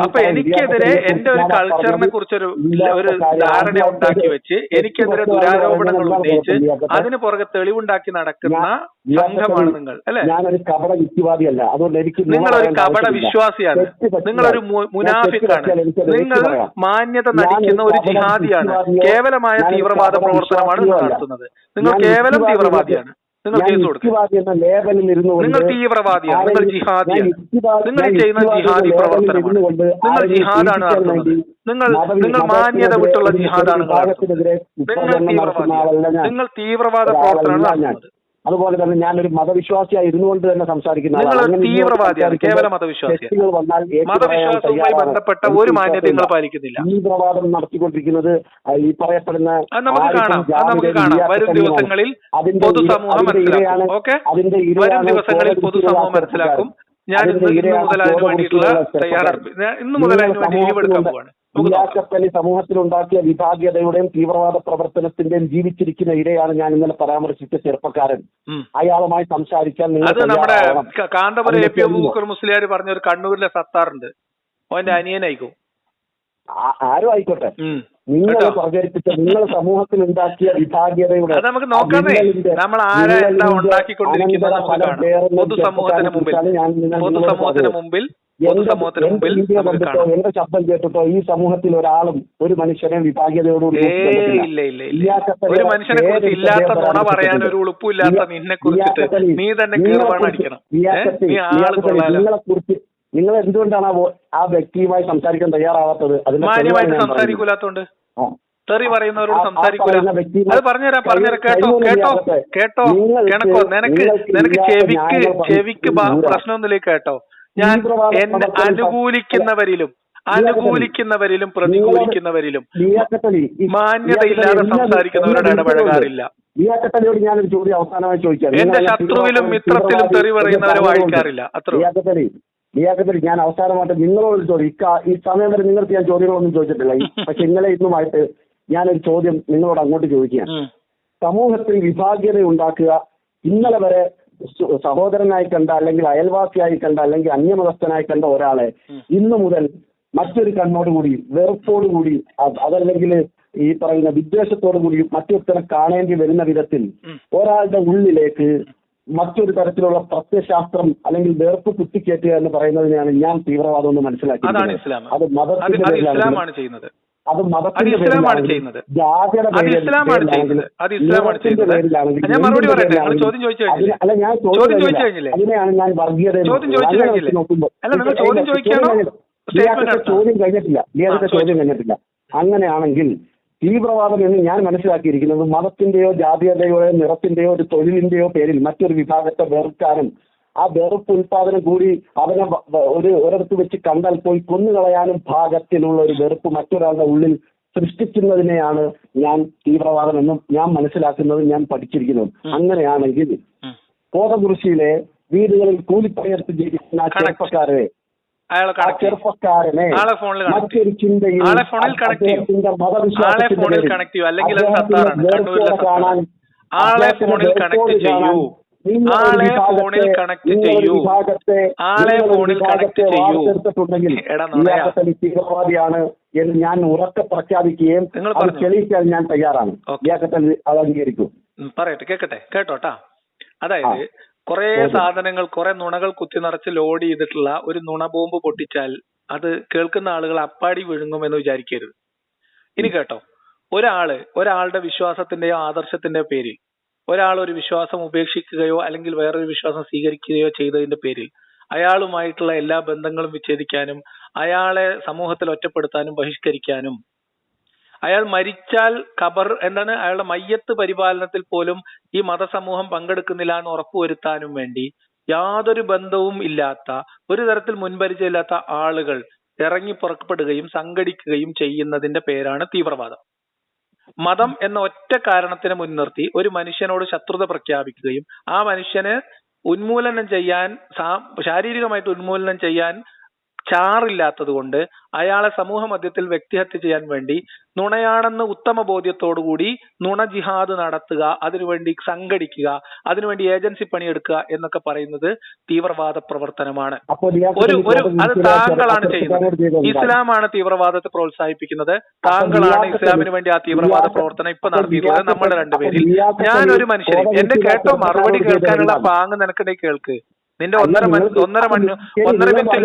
അപ്പൊ എനിക്കെതിരെ എന്റെ ഒരു കൾച്ചറിനെ കുറിച്ചൊരു ധാരണ ഉണ്ടാക്കി വെച്ച് എനിക്കെതിരെ ദുരാരോപണങ്ങൾ ഉന്നയിച്ച് അതിന് പുറകെ തെളിവുണ്ടാക്കി നടക്കുന്ന സംഘമാണ് നിങ്ങൾ, അല്ലെ? ഞാനൊരു കപട യുക്തിവാദിയല്ല, അതുകൊണ്ട് എനിക്ക് നിങ്ങളൊരു കപട വിശ്വാസിയാണ്, നിങ്ങളൊരു മുനാഫിക്കാണ്, നിങ്ങൾ മാന്യത നടിക്കുന്ന ഒരു ജിഹാദിയാണ്. കേവലമായ തീവ്രവാദ പ്രവർത്തനമാണ് നിങ്ങൾ നടത്തുന്നത്. നിങ്ങൾ കേവലം തീവ്രവാദിയാണ്. നിങ്ങൾ കേസ് കൊടുക്കും. നിങ്ങൾ തീവ്രവാദിയാണ്, നിങ്ങൾ ജിഹാദിയാണ്. നിങ്ങൾ ചെയ്യുന്ന ജിഹാദി പ്രവർത്തനമാണ്. നിങ്ങൾ ജിഹാദാണ് നടത്തുന്നത്. നിങ്ങൾ മാന്യത വിട്ടുള്ള ജിഹാദാണ് നടത്തുന്നത്. നിങ്ങൾ തീവ്രവാദ പ്രവർത്തനമാണ് നടത്തുന്നത്. അതുപോലെ തന്നെ ഞാനൊരു മതവിശ്വാസിയായി ഇരുന്നുകൊണ്ട് തന്നെ സംസാരിക്കുന്ന തീവ്രവാദിയാണ്, കേവല മതവിശ്വാസിയാണ്. മതവിശ്വാസവുമായി ബന്ധപ്പെട്ട ഒരു മാന്യത നിങ്ങൾ പാലിക്കുന്നില്ല. തീവ്രവാദം നടത്തിക്കൊണ്ടിരിക്കുന്നത് ഈ പറയപ്പെടുന്ന നമുക്ക് കാണാം വരും ദിവസങ്ങളിൽ പൊതുസമൂഹം മനസ്സിലാക്കും. ഓക്കെ, വരും ദിവസങ്ങളിൽ പൊതുസമൂഹം മനസ്സിലാക്കും. ഞാൻ ഇന്ന് മുതൽ അതിന് വേണ്ടിയിട്ടുള്ള തയ്യാറെടുപ്പ്, ഇന്ന് മുതൽ അതിന് വേണ്ടി ലീവ് എടുക്കാൻ പോവാണ്. ലിയാഖത്ത് അലി സമൂഹത്തിലുണ്ടാക്കിയ വിഭാഗീയതയുടെയും തീവ്രവാദ പ്രവർത്തനത്തിന്റെയും ജീവിച്ചിരിക്കുന്ന ഇരയാണ് ഞാൻ ഇന്നലെ പരാമർശിച്ച ചെറുപ്പക്കാരൻ. അയാളുമായി സംസാരിക്കാൻ അത് നമ്മുടെ കാന്തപുരം എ പി അബൂബക്കർ മുസ്ലിയാർ പറഞ്ഞ ഒരു കണ്ണൂരിലെ സത്താറുണ്ട്, അവന്റെ അനിയനായിക്കോ ആരും ആയിക്കോട്ടെ. നിങ്ങൾ പ്രചരിപ്പിച്ച നിങ്ങൾ സമൂഹത്തിൽ ഉണ്ടാക്കിയ വിഭാഗീയതയുടെ നമുക്ക് നോക്കാതെ നമ്മൾ ആരാ എന്താ ഉണ്ടാക്കിക്കൊണ്ടിരിക്കുന്നത് പൊതുസമൂഹത്തിന് മുമ്പിൽ എന്റെ ശബ്ദം കേട്ടിട്ടോ ഈ സമൂഹത്തിൽ ഒരാളും ഒരു മനുഷ്യനെ വിഭാഗീയതയോടുകൂടി ഒരു മനുഷ്യനെ കുറിച്ച് ഇല്ലാത്ത നുണ പറയാൻ ഒരു ഉളുപ്പില്ലാത്ത നിന്നെ കുറിച്ചിട്ട് നീ തന്നെ കീർവാണടിക്കണം. നിങ്ങളെ കുറിച്ച് നിങ്ങൾ എന്തുകൊണ്ടാണ് ആ വ്യക്തിയുമായി സംസാരിക്കാൻ തയ്യാറാവാത്തത്? മാന്യമായിട്ട് സംസാരിക്കൂലാത്തോണ്ട് തെറി പറയുന്നവരോട് സംസാരിക്കൂല. അത് പറഞ്ഞുതരാം. കേട്ടോ കിണക്കോ നിനക്ക് ചെവിക്ക് പ്രശ്നമൊന്നുമില്ല. കേട്ടോ, ഞാൻ എന്നെ അനുകൂലിക്കുന്നവരിലും പ്രതികൂലിക്കുന്നവരിലും മാന്യതയില്ലാതെ സംസാരിക്കുന്നവരോട് ഇടപഴകാറില്ല. ലിയാഖത്ത് ഞാനൊരു ചോദ്യം അവസാനമായി ചോദിക്കാം. എന്റെ ശത്രുവിലും മിത്രത്തിലും തെറി പറയുന്നവരെ വായിക്കാറില്ല. അത്ര ലിയാഖത്ത് ഞാൻ അവസാനമായിട്ട് നിങ്ങളോട് ചോദിക്കാം. ഈ സമയം വരെ നിങ്ങൾക്ക് ഞാൻ ചോദ്യങ്ങളൊന്നും ചോദിച്ചിട്ടില്ല, പക്ഷെ ഇന്നലെ ഇന്നുമായിട്ട് ഞാനൊരു ചോദ്യം നിങ്ങളോട് അങ്ങോട്ട് ചോദിക്കുകയാണ്. സമൂഹത്തിൽ വിഭാഗീയത ഉണ്ടാക്കുക, ഇന്നലെ വരെ സഹോദരനായി കണ്ട അല്ലെങ്കിൽ അയൽവാസിയായി കണ്ട അല്ലെങ്കിൽ അന്യമതസ്ഥനായി കണ്ട ഒരാളെ ഇന്നു മുതൽ മറ്റൊരു കണ്ണോടുകൂടി വെറുപ്പോടുകൂടി അതല്ലെങ്കിൽ ഈ പറയുന്ന വിദ്വേഷത്തോടു കൂടി മറ്റൊരുത്തനെ കാണേണ്ടി വരുന്ന വിധത്തിൽ ഒരാളുടെ ഉള്ളിലേക്ക് മറ്റൊരു തരത്തിലുള്ള പ്രത്യശാസ്ത്രം അല്ലെങ്കിൽ വെറുപ്പ് കുത്തിക്കയറ്റുക എന്ന് പറയുന്നതിനെയാണ് ഞാൻ തീവ്രവാദം എന്ന് മനസ്സിലാക്കിയത്. അത് മതത്തിന്റെ പേരിലാണ്, അത് മതത്തിന്റെ പേരിലാണ്, ജാതിയുടെ അല്ല ഞാൻ അതിനെയാണ് ഞാൻ വർഗീയത നോക്കുമ്പോൾ ചോദ്യം കഴിഞ്ഞിട്ടില്ല. അങ്ങനെയാണെങ്കിൽ തീവ്രവാദം എന്ന് ഞാൻ മനസ്സിലാക്കിയിരിക്കുന്നത് മതത്തിന്റെയോ ജാതീയതയോ നിറത്തിന്റെയോ ഒരു തൊഴിലിന്റെയോ പേരിൽ മറ്റൊരു വിഭാഗത്തെ വെറുക്കാനും ആ വെറുപ്പ് ഉൽപാദനം കൂടി അവനെ ഒരിടത്ത് വെച്ച് കണ്ടാൽ പോയി കൊന്നുകളയാനും ഭാഗത്തിലുള്ള ഒരു വെറുപ്പ് മറ്റൊരാളുടെ ഉള്ളിൽ സൃഷ്ടിക്കുന്നതിനെയാണ് ഞാൻ തീവ്രവാദം എന്നും ഞാൻ മനസ്സിലാക്കുന്നത്, ഞാൻ പഠിച്ചിരിക്കുന്നത്. അങ്ങനെയാണെങ്കിൽ കോതകുറിശ്ശിയിലെ വീടുകളിൽ കൂലിപ്പണിയെടുത്ത് ജീവിക്കുന്ന ചെറുപ്പക്കാരെ മറ്റൊരു ചിന്തയിൽ കാണാൻ തീവ്രവാദിയാണ് എന്ന് ഞാൻ ഉറക്കെ പ്രഖ്യാപിക്കുകയും അത് തെളിയിക്കാൻ ഞാൻ തയ്യാറാണ്. അത് അംഗീകരിക്കും. പറയട്ടെ, കേട്ടോട്ടാ. അതായത് കുറെ സാധനങ്ങൾ, കുറെ നുണകൾ കുത്തി നിറച്ച് ലോഡ് ചെയ്തിട്ടുള്ള ഒരു നുണ ബോംബ് പൊട്ടിച്ചാൽ അത് കേൾക്കുന്ന ആളുകൾ അപ്പാടി വിഴുങ്ങുമെന്ന് വിചാരിക്കരുത്. ഇനി കേട്ടോ, ഒരാളുടെ വിശ്വാസത്തിന്റെയോ ആദർശത്തിന്റെയോ പേരിൽ ഒരാൾ ഒരു വിശ്വാസം ഉപേക്ഷിക്കുകയോ അല്ലെങ്കിൽ വേറൊരു വിശ്വാസം സ്വീകരിക്കുകയോ ചെയ്തതിന്റെ പേരിൽ അയാളുമായിട്ടുള്ള എല്ലാ ബന്ധങ്ങളും വിച്ഛേദിക്കാനും അയാളെ സമൂഹത്തിൽ ഒറ്റപ്പെടുത്താനും ബഹിഷ്കരിക്കാനും അയാൾ മരിച്ചാൽ അയാളുടെ മയ്യത്ത് പരിപാലനത്തിൽ പോലും ഈ മതസമൂഹം പങ്കെടുക്കുന്നില്ല എന്ന് ഉറപ്പുവരുത്താനും വേണ്ടി യാതൊരു ബന്ധവും ഇല്ലാത്ത, ഒരു തരത്തിൽ മുൻപരിചയമില്ലാത്ത ആളുകൾ ഇറങ്ങി പുറപ്പെടുകയും സംഘടിക്കുകയും ചെയ്യുന്നതിന്റെ പേരാണ് തീവ്രവാദം. മതം എന്ന ഒറ്റ കാരണത്തിനെ മുൻനിർത്തി ഒരു മനുഷ്യനോട് ശത്രുത പ്രഖ്യാപിക്കുകയും ആ മനുഷ്യനെ ശാരീരികമായിട്ട് ഉന്മൂലനം ചെയ്യാൻ ചാറില്ലാത്തത് കൊണ്ട് അയാളെ സമൂഹ മധ്യത്തിൽ വ്യക്തിഹത്യ ചെയ്യാൻ വേണ്ടി നുണയാണെന്ന് ഉത്തമ ബോധ്യത്തോടുകൂടി നുണ ജിഹാദ് നടത്തുക, അതിനുവേണ്ടി സംഘടിക്കുക, അതിനുവേണ്ടി ഏജൻസി പണിയെടുക്കുക എന്നൊക്കെ പറയുന്നത് തീവ്രവാദ പ്രവർത്തനമാണ്. അത് താങ്കളാണ് ചെയ്യുന്നത്. ഇസ്ലാമാണ് തീവ്രവാദത്തെ പ്രോത്സാഹിപ്പിക്കുന്നത്. താങ്കളാണ് ഇസ്ലാമിന് വേണ്ടി ആ തീവ്രവാദ പ്രവർത്തനം ഇപ്പൊ നടത്തിയിട്ടുള്ളത് നമ്മുടെ രണ്ടുപേരിൽ. ഞാനൊരു മനുഷ്യനെ എന്റെ കേട്ടോ മറുപടി കേൾക്കാനുള്ള പാങ്ങ് നിനക്കിടയിൽ കേൾക്ക്. നിന്റെ ഒന്നര മിനിറ്റ്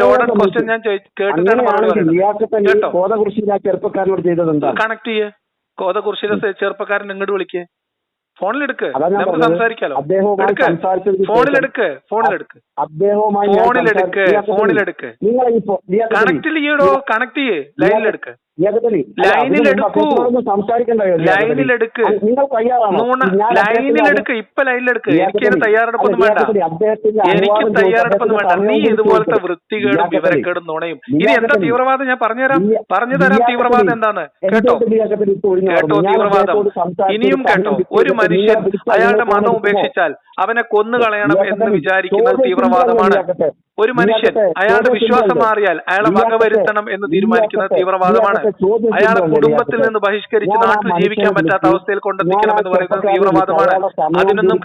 ലോഡഡ് ക്വസ്റ്റ്യൻ ഞാൻ കേട്ടിട്ടാണ് മറുപടി പറയുന്നത്. കണക്ട് ചെയ്യേ കോതകുർശിയിലെ ചെറുപ്പക്കാരൻ ഇങ്ങോട്ട് വിളിക്കേ, ഫോണിലെടുക്ക്, നമുക്ക് സംസാരിക്കാലോ. ഫോണിലെടുക്ക് കണക്ട് ചെയ്യടോ, കണക്ട് ചെയ്യേ, ലൈനിലെടുക്ക്, ലൈനിലെടുക്കൂ, ലൈനിലെടുക്ക്, ലൈനിലെടുക്ക്, ഇപ്പൊ ലൈനിലെടുക്ക്. എനിക്ക് തയ്യാറെടുപ്പൊന്നും വേണ്ട, എനിക്ക് തയ്യാറെടുപ്പൊന്നും വേണ്ട. നീ ഇതുപോലത്തെ വൃത്തികേടും വിവരക്കേടും നുണയും. ഇനി എന്താ തീവ്രവാദം ഞാൻ പറഞ്ഞുതരാം. തീവ്രവാദം എന്താന്ന് കേട്ടോ, തീവ്രവാദം ഇനിയും കേട്ടോ. ഒരു മനുഷ്യൻ അയാളുടെ മതം ഉപേക്ഷിച്ചാൽ അവനെ കൊന്നുകളയണം എന്ന് വിചാരിക്കുന്നത് തീവ്രവാദമാണ്. ഒരു മനുഷ്യൻ അയാളുടെ വിശ്വാസം മാറിയാൽ അയാളെ വകവരുത്തണം എന്ന് തീരുമാനിക്കുന്നത് തീവ്രവാദമാണ്. അയാളെ കുടുംബത്തിൽ നിന്ന് ബഹിഷ്കരിച്ച് നാട്ടിൽ ജീവിക്കാൻ പറ്റാത്ത അവസ്ഥയിൽ കൊണ്ടെത്തിക്കണം എന്ന് പറയുന്നത് തീവ്രവാദമാണ്. അതിനൊന്നും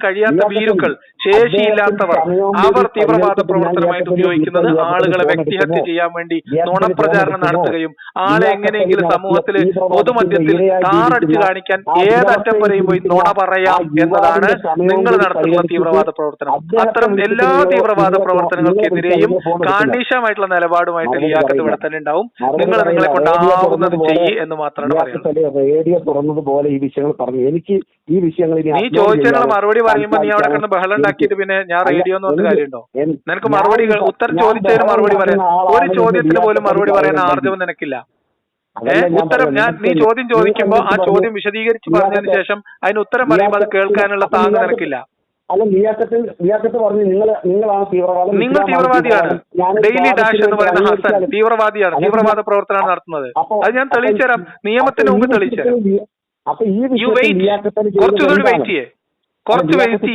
കഴിയാത്ത ഭീരുക്കൾ, ശേഷിയില്ലാത്തവർ, അവർ തീവ്രവാദ പ്രവർത്തനമായിട്ട് ഉപയോഗിക്കുന്നത് ആളുകളെ വ്യക്തിഹത്യ ചെയ്യാൻ വേണ്ടി നുണപ്രചാരണം നടത്തുകയും ആളെ എങ്ങനെയെങ്കിലും സമൂഹത്തിൽ പൊതുമധ്യത്തിൽ താറടിച്ചു കാണിക്കാൻ ഏതറ്റം വരെയും പോയി നുണ പറയാം എന്നതാണ് നിങ്ങൾ നടത്തുന്ന തീവ്രവാദ പ്രവർത്തനം. അത്തരം എല്ലാ തീവ്രവാദ പ്രവർത്തനങ്ങൾക്കെതിരെയും കാണ്ടീഷ്യമായിട്ടുള്ള നിലപാടുമായിട്ട് ലിയാഖത്ത് ഇവിടെ തന്നെ ഉണ്ടാവും. നിങ്ങൾ നിങ്ങളെ കൊണ്ടാവുന്നത് ചെയ്യ് എന്ന് മാത്രമാണ് പറയുന്നത്. റേഡിയോ തുറന്നതുപോലെ ഈ വിഷയങ്ങൾ പറഞ്ഞു. എനിക്ക് ഈ വിഷയങ്ങളിൽ നീ ചോദിച്ചതിനുള്ള മറുപടി പറയുമ്പോൾ നീ അവിടെ കിടന്ന് ബഹളം ഉണ്ടാക്കിയിട്ട് പിന്നെ ഞാൻ റേഡിയോ എന്ന് പറഞ്ഞ കാര്യമുണ്ടോ? നിനക്ക് മറുപടികൾ ഉത്തരം ചോദിച്ചതിന് മറുപടി പറയാൻ, ഒരു ചോദ്യത്തിന് പോലും മറുപടി പറയാൻ ആർജവം നിനക്കില്ല. ഉത്തരം നീ ചോദ്യം ചോദിക്കുമ്പോൾ ആ ചോദ്യം വിശദീകരിച്ച് പറഞ്ഞതിന് ശേഷം അതിന് ഉത്തരം പറയുമ്പോൾ അത് കേൾക്കാനുള്ള താങ്ങ് നിനക്കില്ല. അല്ല, ലിയാഖത്ത് പറഞ്ഞു നിങ്ങളാണ് തീവ്രവാദം. നിങ്ങൾ തീവ്രവാദിയാണ്. ഡെയിലി ഡാഷ് എന്ന് പറയുന്ന ഹസൻ തീവ്രവാദിയാണ്, തീവ്രവാദ പ്രവർത്തനമാണ് നടത്തുന്നത്. അത് ഞാൻ തെളിയിച്ചുതരാം, നിയമത്തിന് മുമ്പ് തെളിയിച്ചുതരാം. കുറച്ച് വെയിറ്റ്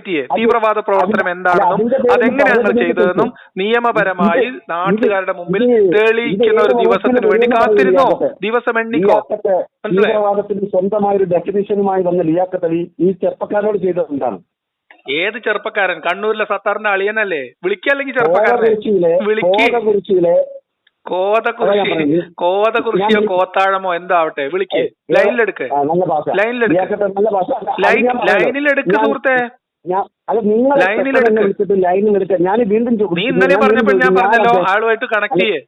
ചെയ്യേ. തീവ്രവാദ പ്രവർത്തനം എന്താണെന്നും അതെങ്ങനെയാണ് നിങ്ങൾ ചെയ്തതെന്നും നിയമപരമായി നാട്ടുകാരുടെ മുമ്പിൽ തെളിയിക്കുന്ന ഒരു ദിവസത്തിന് വേണ്ടി കാത്തിരുന്നോ, ദിവസം എണ്ണിക്കോ. തീവ്രവാദത്തിന് സ്വന്തമായ ഒരു ഡെഫിനിഷനുമായി വന്ന ലിയാഖത്ത് അലി ഈ ചെറുപ്പക്കാരോട് ചെയ്തത് എന്താണ്? ഏത് ചെറുപ്പക്കാരൻ? കണ്ണൂരിലെ സത്താറിന്റെ അളിയനല്ലേ? വിളിക്കല്ലെങ്കിൽ ചെറുപ്പക്കാരനെ കോതകുറിശിയോ കോത്താഴമോ എന്താവട്ടെ വിളിക്ക്, ലൈനിലെടുക്ക് സുഹൃത്തെ, ലൈനിലെടുക്ക്. നീ ഇന്നലെ പറഞ്ഞപ്പോൾ ഞാൻ പറഞ്ഞല്ലോ ആളുമായിട്ട് കണക്ട് ചെയ്യേ.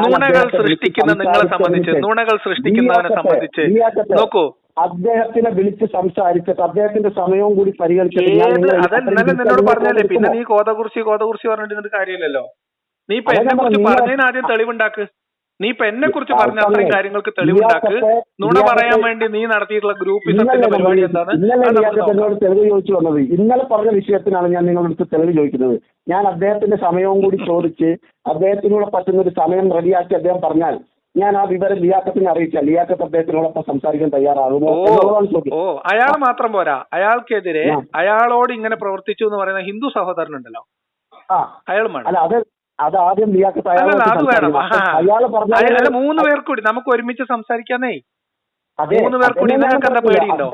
നുണകൾ സൃഷ്ടിക്കുന്ന നിങ്ങളെ സംബന്ധിച്ച്, നുണകൾ സൃഷ്ടിക്കുന്നവനെ സംബന്ധിച്ച് നോക്കൂ, അദ്ദേഹത്തിനെ വിളിച്ച് സംസാരിച്ചിട്ട് അദ്ദേഹത്തിന്റെ സമയവും കൂടി പരിഗണിച്ചിട്ട് അതെന്നല്ലേ നിന്നോട് പറഞ്ഞല്ലേ. പിന്നെ നീ കോതകുറിശി പറഞ്ഞിട്ട് കാര്യമില്ലല്ലോ. നീ ഇപ്പൊ എന്നെ കുറിച്ച് പറഞ്ഞതിന് ആദ്യം തെളിവുണ്ടാക്ക്. നീ ഇപ്പൊ എന്നെ കുറിച്ച് പറഞ്ഞ അത്രയും കാര്യങ്ങൾക്ക് തെളിവുണ്ടാക്ക്. നുണ പറയാൻ വേണ്ടി നീ നടത്തിയിട്ടുള്ള ഗ്രൂപ്പിസത്തിന്റെ പരിപാടി എന്താണ്? തെളിവ് ചോദിച്ചു വന്നത് ഇന്നലെ പറഞ്ഞ വിഷയത്തിനാണ് ഞാൻ നിങ്ങളുടെ തെളിവ് ചോദിക്കുന്നത്. ഞാൻ അദ്ദേഹത്തിന്റെ സമയവും കൂടി ചോദിച്ച് അദ്ദേഹത്തിനൂടെ പറ്റുന്ന ഒരു സമയം റെഡിയാക്കി അദ്ദേഹം പറഞ്ഞാൽ ഞാൻ ആ വിവരം ലിയാഖത്തിനെ അറിയിച്ചാൽ ലിയാഖത്ത് അദ്ദേഹത്തിനോടൊപ്പം സംസാരിക്കാൻ തയ്യാറാകുമോ? അയാൾ മാത്രം പോരാ, അയാൾക്കെതിരെ അയാളോട് ഇങ്ങനെ പ്രവർത്തിച്ചു എന്ന് പറയുന്ന ഹിന്ദു സഹോദരനുണ്ടല്ലോ, അയാളും വേണം. അല്ല, അത് ആദ്യം ലിയാഖത്ത് അത് വേണം. അയാൾ 3 പേർ കൂടി നമുക്ക് ഒരുമിച്ച് സംസാരിക്കാന്നേ. 3 പേർ കൂടി നിങ്ങൾക്ക് എന്താ പേടിയുണ്ടോ?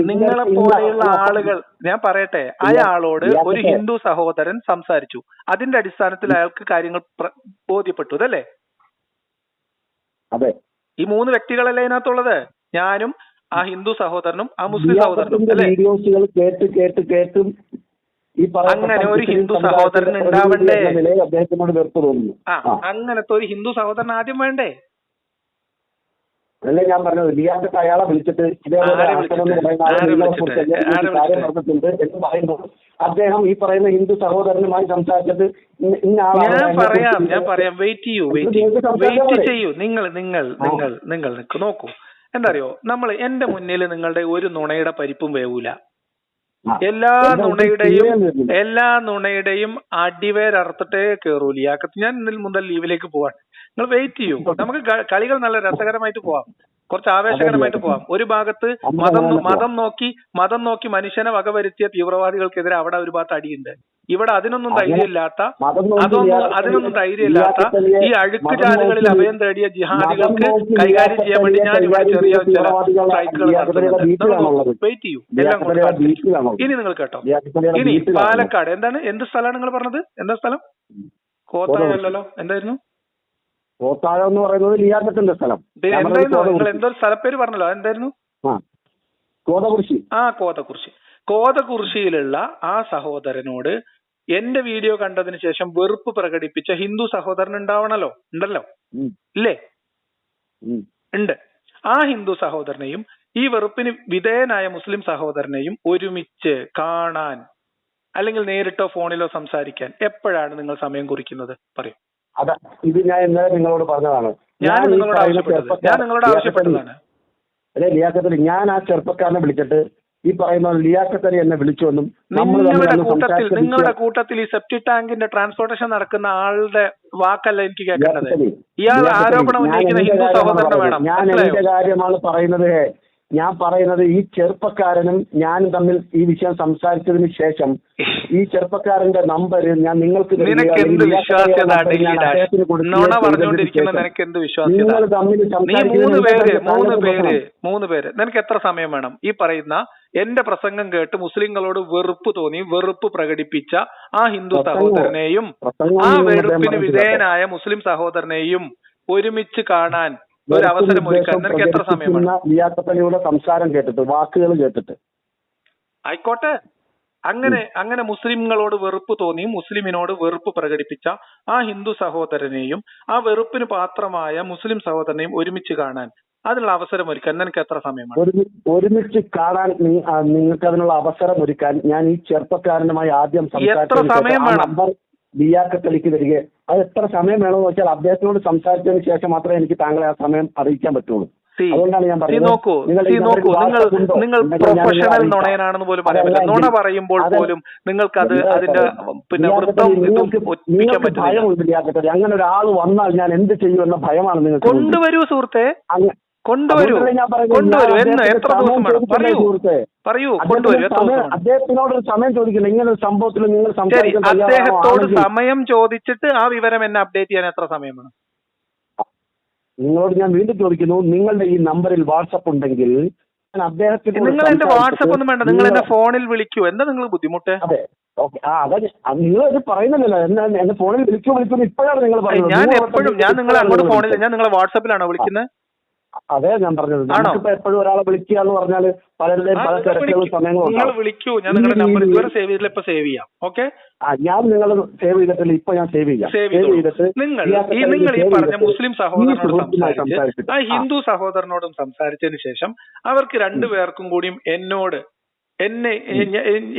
നിങ്ങളെ പോലെയുള്ള ആളുകൾ, ഞാൻ പറയട്ടെ, അയാളോട് ഒരു ഹിന്ദു സഹോദരൻ സംസാരിച്ചു, അതിന്റെ അടിസ്ഥാനത്തിൽ അയാൾക്ക് കാര്യങ്ങൾ ബോധ്യപ്പെട്ടു അല്ലേ? അതെ, ഈ 3 വ്യക്തികളല്ലേ ഇതിനകത്തുള്ളത്, ഞാനും ആ ഹിന്ദു സഹോദരനും ആ മുസ്ലിം സഹോദരനും അല്ലേ? കേട്ടും അങ്ങനെ ഒരു ഹിന്ദു സഹോദരൻ ഉണ്ടാവണ്ടേ? അങ്ങനത്തെ ഒരു ഹിന്ദു സഹോദരൻ ആദ്യം വേണ്ടേ? അതല്ലേ ഞാൻ പറഞ്ഞത്. ലിയാഖത്ത് അയാളെ വിളിച്ചിട്ട് അദ്ദേഹം ഈ പറയുന്ന ഹിന്ദു സഹോദരനുമായി സംസാരിച്ചത് ഞാൻ പറയാം. വെയിറ്റ് ചെയ്യൂ. നിങ്ങൾ നോക്കൂ. എന്താ അറിയോ, എന്റെ മുന്നിൽ നിങ്ങളുടെ ഒരു നുണയുടെ പരിപ്പും വേവൂല. എല്ലാ നുണയുടെയും അടിവേരറുത്തിട്ടേ കയറൂ ലിയാഖത്ത്. ഞാൻ ഇന്നലെ മുതൽ ലീവിലേക്ക് പോവാൻ. നിങ്ങൾ വെയിറ്റ് ചെയ്യൂ, നമുക്ക് കളികൾ നല്ല രസകരമായിട്ട് പോവാം. കുറച്ച് ആവേശകരമായിട്ട് പോവാം. ഒരു ഭാഗത്ത് മതം നോക്കി മനുഷ്യനെ വകവരുത്തിയ തീവ്രവാദികൾക്കെതിരെ അവിടെ ഒരു ഭാഗത്ത് അടിയുണ്ട്. ഇവിടെ അതിനൊന്നും ധൈര്യമില്ലാത്ത ഈ അഴുക്കുചാലുകളിൽ അഭയം തേടിയ ജിഹാദികൾക്ക് കൈകാര്യം ചെയ്യാൻ വേണ്ടി ഞാൻ ഇവിടെ ചെറിയ ചില സ്ട്രൈക്കുകൾ നടത്തുന്നുണ്ട്. വെയിറ്റ് ചെയ്യൂ, എല്ലാം കൊണ്ട് ഇനി നിങ്ങൾ കേട്ടോ. ഇനി പാലക്കാട് എന്ത് സ്ഥലമാണ് നിങ്ങൾ പറഞ്ഞത്? എന്താ സ്ഥലം? കോത്താഴല്ലോ, എന്തായിരുന്നു? കോത്താഴം എന്ന് പറയുന്നത് ലിയാഖത്തിന്റെ സ്ഥലം. എന്തായിരുന്നു നിങ്ങൾ എന്തോ സ്ഥലപ്പേര് പറഞ്ഞല്ലോ, എന്തായിരുന്നു? കോതകുറിശി. കോതകുറിശിയിലുള്ള ആ സഹോദരനോട് എന്റെ വീഡിയോ കണ്ടതിന് ശേഷം വെറുപ്പ് പ്രകടിപ്പിച്ച ഹിന്ദു സഹോദരൻ ഉണ്ടല്ലോ, ഇല്ലേ? ഉണ്ട്. ആ ഹിന്ദു സഹോദരനെയും ഈ വെറുപ്പിന് വിധേയനായ മുസ്ലിം സഹോദരനെയും ഒരുമിച്ച് കാണാൻ അല്ലെങ്കിൽ നേരിട്ടോ ഫോണിലോ സംസാരിക്കാൻ എപ്പോഴാണ് നിങ്ങൾ സമയം കുറിക്കുന്നത്? പറയൂ. ഇത് ഞാൻ ഇന്നലെ നിങ്ങളോട് പറഞ്ഞതാണ്. ഞാൻ നിങ്ങളോട് ആവശ്യപ്പെട്ടതാണ്. അല്ലെ ലിയാഖത്ത് അലി, ഞാൻ ആ ചെറുപ്പക്കാരനെ വിളിച്ചിട്ട് ഈ പറയുന്ന ലിയാഖത്ത് അലി എന്നെ വിളിച്ചുവെന്നും നിങ്ങളുടെ കൂട്ടത്തിൽ ഈ സെപ്റ്റി ടാങ്കിന്റെ ട്രാൻസ്പോർട്ടേഷൻ നടക്കുന്ന ആളുടെ വാക്കല്ല എനിക്ക് കേൾക്കേണ്ടത്. ഇയാൾ ആരോപണം ഉന്നയിക്കുന്ന ഹിന്ദു സഹോദരനെ വേണം. ഞാൻ എന്റെ കാര്യമാണ് പറയുന്നത്. ഞാൻ പറയുന്നത് ഈ ചെറുപ്പക്കാരനും ഞാനും തമ്മിൽ ഈ വിഷയം സംസാരിച്ചതിന് ശേഷം ഈ ചെറുപ്പക്കാരന്റെ നമ്പർ ഞാൻ നിങ്ങൾക്ക് നിങ്ങൾ തമ്മിൽ മൂന്ന് പേര് നിനക്ക് എത്ര സമയം വേണം? ഈ പറയുന്ന എന്റെ പ്രസംഗം കേട്ട് മുസ്ലിങ്ങളോട് വെറുപ്പ് തോന്നി വെറുപ്പ് പ്രകടിപ്പിച്ച ആ ഹിന്ദു സഹോദരനെയും ആ വെറുപ്പിന് വിധേയനായ മുസ്ലിം സഹോദരനെയും ഒരുമിച്ച് കാണാൻ ഒരു അവസരം ഒരുക്കാൻ നിനക്ക് എത്ര സമയം വേണം? ലിയാഖത്ത് സംസാരം കേട്ടിട്ട്, വാക്കുകൾ കേട്ടിട്ട്. ആയിക്കോട്ടെ. അങ്ങനെ മുസ്ലിങ്ങളോട് വെറുപ്പ് തോന്നി മുസ്ലിമിനോട് വെറുപ്പ് പ്രകടിപ്പിച്ച ആ ഹിന്ദു സഹോദരനെയും ആ വെറുപ്പിന് പാത്രമായ മുസ്ലിം സഹോദരനെയും ഒരുമിച്ച് കാണാൻ അതിനുള്ള അവസരം ഒരുക്കാൻ നിനക്ക് എത്ര സമയമാണ്? ഒരുമിച്ച് കാണാൻ നിങ്ങൾക്ക് അതിനുള്ള അവസരം ഒരുക്കാൻ ഞാൻ ഈ ചെറുപ്പക്കാരനുമായി ആദ്യം എത്ര സമയം വേണം? ലിയാഖത്ത് അലിക്ക് വരിക. അത് എത്ര സമയം വേണമെന്ന് വെച്ചാൽ അദ്ദേഹത്തിനോട് സംസാരിച്ചതിന് ശേഷം മാത്രമേ എനിക്ക് താങ്കളെ ആ സമയം അറിയിക്കാൻ പറ്റുള്ളൂ. അതുകൊണ്ടാണ് ഞാൻ പറയുന്നത് നിങ്ങൾ പ്രൊഫഷണൽ നുണയനാണെന്ന് പോലും പറയാൻ പറ്റില്ല. നുണ പറയുമ്പോൾ പോലും നിങ്ങൾക്ക് അതിന്റെ ഭയമുണ്ട് ലിയാഖത്ത് അലി. അങ്ങനെ ഒരാൾ വന്നാൽ ഞാൻ എന്ത് ചെയ്യുമെന്ന ഭയമാണ് നിങ്ങൾക്ക്. കൊണ്ടുവരൂ സുഹൃത്തെ, കൊണ്ടുവരൂ. എത്ര ദിവസം വേണം? പറയൂ. കൊണ്ടുവരൂ. അദ്ദേഹത്തിനോട് സമയം ചോദിക്കണം. ഇങ്ങനെ ഒരു സംഭവത്തിൽ നിങ്ങൾ അദ്ദേഹത്തോട് സമയം ചോദിച്ചിട്ട് ആ വിവരം എന്നെ അപ്ഡേറ്റ് ചെയ്യാൻ എത്ര സമയം വേണം? നിങ്ങളോട് ഞാൻ വീണ്ടും ചോദിക്കുന്നു, നിങ്ങളുടെ ഈ നമ്പറിൽ വാട്സപ്പ് ഉണ്ടെങ്കിൽ അദ്ദേഹത്തിന് നിങ്ങൾ എന്റെ വാട്സപ്പ് ഒന്നും വേണ്ട, നിങ്ങൾ എന്നെ ഫോണിൽ വിളിക്കൂ. എന്താ നിങ്ങൾ ബുദ്ധിമുട്ട്? അതെ, ഓക്കെ. നിങ്ങൾ ഇത് പറയുന്നില്ലല്ലോ, എന്നെ ഫോണിൽ വിളിക്കുന്നു ഇപ്പോഴാണ് നിങ്ങൾ പറയുന്നത്. ഞാൻ നിങ്ങളെ അങ്ങോട്ട് ഫോണിൽ, ഞാൻ നിങ്ങളെ വാട്സപ്പിലാണോ വിളിക്കുന്നത്? അതെ ഞാൻ പറഞ്ഞത്. നമുക്കിപ്പോ എപ്പോഴും ഒരാളെ വിളിക്കുക എന്ന് പറഞ്ഞാല് പലരുടെയും പല തിരക്കുകളും സമയങ്ങളും നിങ്ങൾ വിളിക്കൂ. ഞാൻ നിങ്ങളുടെ നമ്പർ ഇതുവരെ സേവ് ചെയ്തില്ല, ഇപ്പൊ സേവ് ചെയ്യാം. ഓക്കെ, ഞാൻ നിങ്ങൾ സേവ് ചെയ്തിട്ടില്ല, ഇപ്പൊ ഞാൻ സേവ് ചെയ്യാം. നിങ്ങൾ ഈ പറഞ്ഞ മുസ്ലിം സഹോദരനോട് സംസാരിച്ച് ആ ഹിന്ദു സഹോദരനോടും സംസാരിച്ചതിന് ശേഷം അവർക്ക് രണ്ടുപേർക്കും കൂടിയും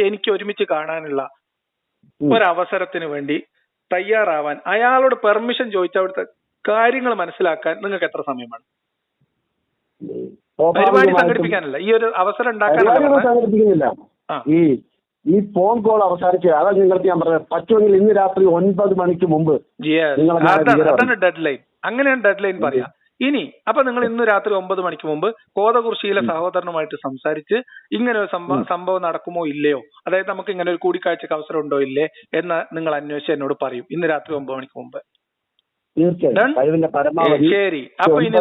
എനിക്ക് ഒരുമിച്ച് കാണാനുള്ള ഒരവസരത്തിന് വേണ്ടി തയ്യാറാവാൻ അയാളോട് പെർമിഷൻ ചോദിച്ച അവിടുത്തെ കാര്യങ്ങൾ മനസ്സിലാക്കാൻ നിങ്ങൾക്ക് എത്ര സമയമാണ്? പരിപാടി സംഘടിപ്പിക്കാനല്ല, ഈ ഒരു അവസരം സംഘടിപ്പിക്കുന്നില്ല. ഈ ഫോൺ കോൾ അവസാനിച്ച് അതാണ് നിങ്ങൾക്ക് ഞാൻ പറഞ്ഞത്. പറ്റുമെങ്കിൽ ഇന്ന് രാത്രി 9 മണിക്ക് മുമ്പ് അതാണ് ഡെഡ് ലൈൻ. അങ്ങനെയാണ് ഡെഡ് ലൈൻ പറയാ. ഇനി അപ്പൊ നിങ്ങൾ ഇന്ന് രാത്രി 9 മണിക്ക് മുമ്പ് കോതകുറിശിയിലെ സഹോദരനുമായിട്ട് സംസാരിച്ച് ഇങ്ങനെ ഒരു സംഭവം നടക്കുമോ ഇല്ലയോ, അതായത് നമുക്ക് ഇങ്ങനെ ഒരു കൂടിക്കാഴ്ചക്ക് അവസരം ഉണ്ടോ ഇല്ലേ എന്ന് നിങ്ങൾ അന്വേഷിച്ച് എന്നോട് പറയും ഇന്ന് രാത്രി 9 മണിക്ക് മുമ്പ്. ശരി. അപ്പൊ ഇനി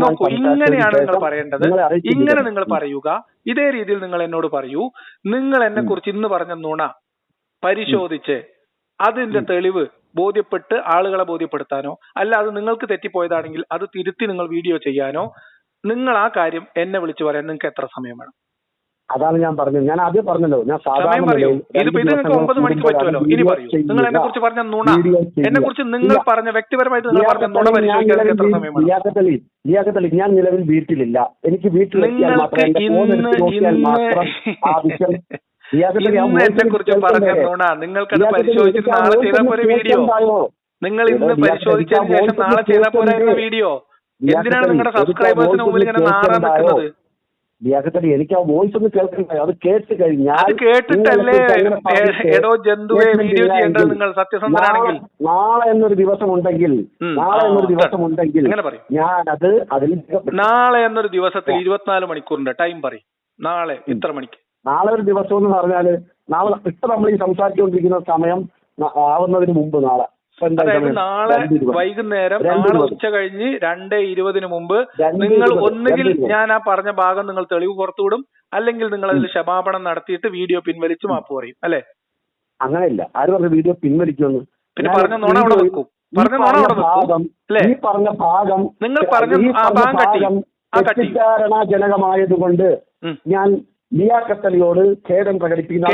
നോക്കൂ, ഇങ്ങനെയാണ് നിങ്ങൾ പറയേണ്ടത്. ഇങ്ങനെ നിങ്ങൾ പറയുക. ഇതേ രീതിയിൽ നിങ്ങൾ എന്നോട് പറയൂ. നിങ്ങൾ എന്നെ കുറിച്ച് ഇന്ന് പറഞ്ഞ നുണ പരിശോധിച്ച് അതിന്റെ തെളിവ് ബോധ്യപ്പെട്ട് ആളുകളെ ബോധ്യപ്പെടുത്താനോ അല്ല അത് നിങ്ങൾക്ക് തെറ്റിപ്പോയതാണെങ്കിൽ അത് തിരുത്തി നിങ്ങൾ വീഡിയോ ചെയ്യാനോ നിങ്ങൾ ആ കാര്യം എന്നെ വിളിച്ചു പറയാൻ നിങ്ങൾക്ക് എത്ര സമയം വേണം? അതാണ് ഞാൻ പറഞ്ഞത്. ഞാൻ ആദ്യം പറഞ്ഞല്ലോ, ഞാൻ സമയം പറയൂ. ഇത് നിങ്ങൾക്ക് 9 മണിക്ക് പറ്റുമല്ലോ. ഇനി പറയൂ, നിങ്ങൾ എന്നെ കുറിച്ച് പറഞ്ഞ നുണ, എന്നെ കുറിച്ച് നിങ്ങൾ പറഞ്ഞ വ്യക്തിപരമായിട്ട് നിങ്ങൾ പറഞ്ഞ നുണ പരിശോധിക്കാൻ എത്ര സമയം വേണം? ലിയാഖത്ത് അലി, ഞാൻ നിലവിൽ വീട്ടിലില്ല. എനിക്ക് വീട്ടിൽ എന്നെ കുറിച്ച് പറഞ്ഞ നുണ നിങ്ങൾക്കത് പരിശോധിച്ചിട്ട് നാളെ ചെയ്താൽ പോലെ വീഡിയോ. നിങ്ങൾ ഇന്ന് പരിശോധിച്ചതിന് ശേഷം നാളെ ചെയ്താൽ പോലെ വീഡിയോ. എന്തിനാണ് നിങ്ങളുടെ സബ്സ്ക്രൈബേഴ്സിന് മുമ്പിൽ ഇങ്ങനെ നാറാൻ നിൽക്കുന്നത്? ലിയാഖത്തലി എനിക്ക് ആ വോയിസ് ഒന്ന് കേൾക്കണ്ടേ? അത് കേട്ട് കഴിഞ്ഞാൽ അത് കേട്ടിട്ടല്ലേ ഏതോ ജന്തുവെ വീഡിയോ ചെയ്യേണ്ടത് നിങ്ങൾ സത്യസന്ധനാണെങ്കിൽ. നാളെ എന്നൊരു ദിവസം ഉണ്ടെങ്കിൽ ഞാനത് അതിൽ നാളെ എന്നൊരു ദിവസത്തിൽ 24 മണിക്കൂറിന്റെ ടൈം പറയും. നാളെ ഇത്ര മണിക്ക്. നാളെ ഒരു ദിവസം എന്ന് പറഞ്ഞാല് നാളെ ഇപ്പൊ നമ്മൾ ഈ സംസാരിച്ചുകൊണ്ടിരിക്കുന്ന സമയം ആവുന്നതിന് മുമ്പ് നാളെ, അതായത് നാളെ വൈകുന്നേരം, നാളെ ഉച്ച കഴിഞ്ഞ് 2:20 മുമ്പ് നിങ്ങൾ ഒന്നുകിൽ ഞാൻ ആ പറഞ്ഞ ഭാഗം നിങ്ങൾ തെളിവ് പുറത്തുവിടും, അല്ലെങ്കിൽ നിങ്ങൾ അതിൽ ക്ഷമാപണം നടത്തിയിട്ട് വീഡിയോ പിൻവലിച്ച് മാപ്പ് പറയും, അല്ലെ? അങ്ങനെയില്ല. ആര് പറഞ്ഞ വീഡിയോ പിൻവലിക്കുമെന്ന്? പിന്നെ പറഞ്ഞ നുണ അവിടെ വെക്കും. പറഞ്ഞ നുണ അവിടെ വെക്കും, അല്ലെ? ഈ പറഞ്ഞ ഭാഗം നിങ്ങൾ പറഞ്ഞ ആ ഭാഗം തെറ്റിദ്ധാരണാജനകമായതുകൊണ്ട് ഞാൻ ലിയാഖത്തലിയോട് ഖേദം പ്രകടിപ്പിക്കില്ല.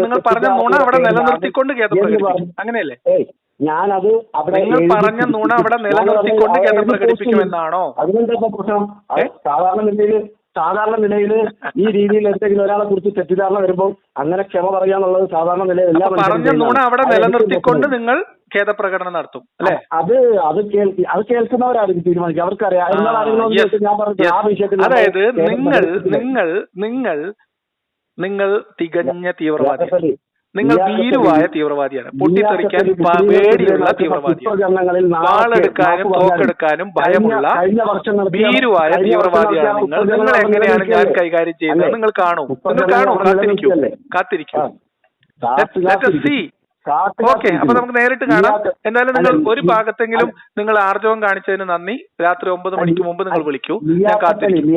നിങ്ങൾ പറഞ്ഞ നുണ അവിടെ നിലനിർത്തിക്കൊണ്ട് ഖേദം പ്രകടിപ്പിക്കും, അങ്ങനെയല്ലേ? ഞാനത് അവിടെ പറഞ്ഞ നുണ അവിടെ നിലനിർത്തിക്കൊണ്ട് ഖേദം പ്രകടിപ്പിക്കുമെന്നാണോ? അതിനെന്താ പ്രശ്നം? സാധാരണ നിലയിൽ ഈ രീതിയിൽ എന്തെങ്കിലും ഒരാളെ കുറിച്ച് തെറ്റിദ്ധാരണ വരുമ്പോൾ അങ്ങനെ ക്ഷമ പറയാന്നുള്ളത് സാധാരണ നിലയിൽ എല്ലാ പറഞ്ഞ നുണ അവിടെ നിലനിർത്തിക്കൊണ്ട് നിങ്ങൾ ഖേദപ്രകടനം നടത്തും, അല്ലെ? അത് കേൾക്കുന്നവരായിരിക്കും തീരുമാനിക്കുക, അവർക്കറിയാം. ഞാൻ പറഞ്ഞത് ആ വിഷയത്തിൽ, അതായത് നിങ്ങൾ തികഞ്ഞ തീവ്രവാദി, നിങ്ങൾ ഭീരുവായ തീവ്രവാദിയാണ്, പൊട്ടിത്തെറിക്കാൻ പേടിയുള്ള തീവ്രവാദിയാണ്, വാളെടുക്കാനും തോക്കെടുക്കാനും ഭയമുള്ള ഭീരുവായ തീവ്രവാദിയാണ് നിങ്ങൾ. നിങ്ങൾ എങ്ങനെയാണ് ഞാൻ കൈകാര്യം ചെയ്യുന്നത് നിങ്ങൾ കാണൂ, കാത്തിരിക്കൂ. ഓക്കെ, അപ്പൊ നമുക്ക് നേരിട്ട് കാണാം. എന്തായാലും നിങ്ങൾ ഒരു ഭാഗത്തെങ്കിലും നിങ്ങൾ ആർജവം കാണിച്ചതിന് നന്ദി. രാത്രി 9 മണിക്ക് മുമ്പ് നിങ്ങൾ വിളിക്കൂ, ഞാൻ കാത്തിരിക്കും.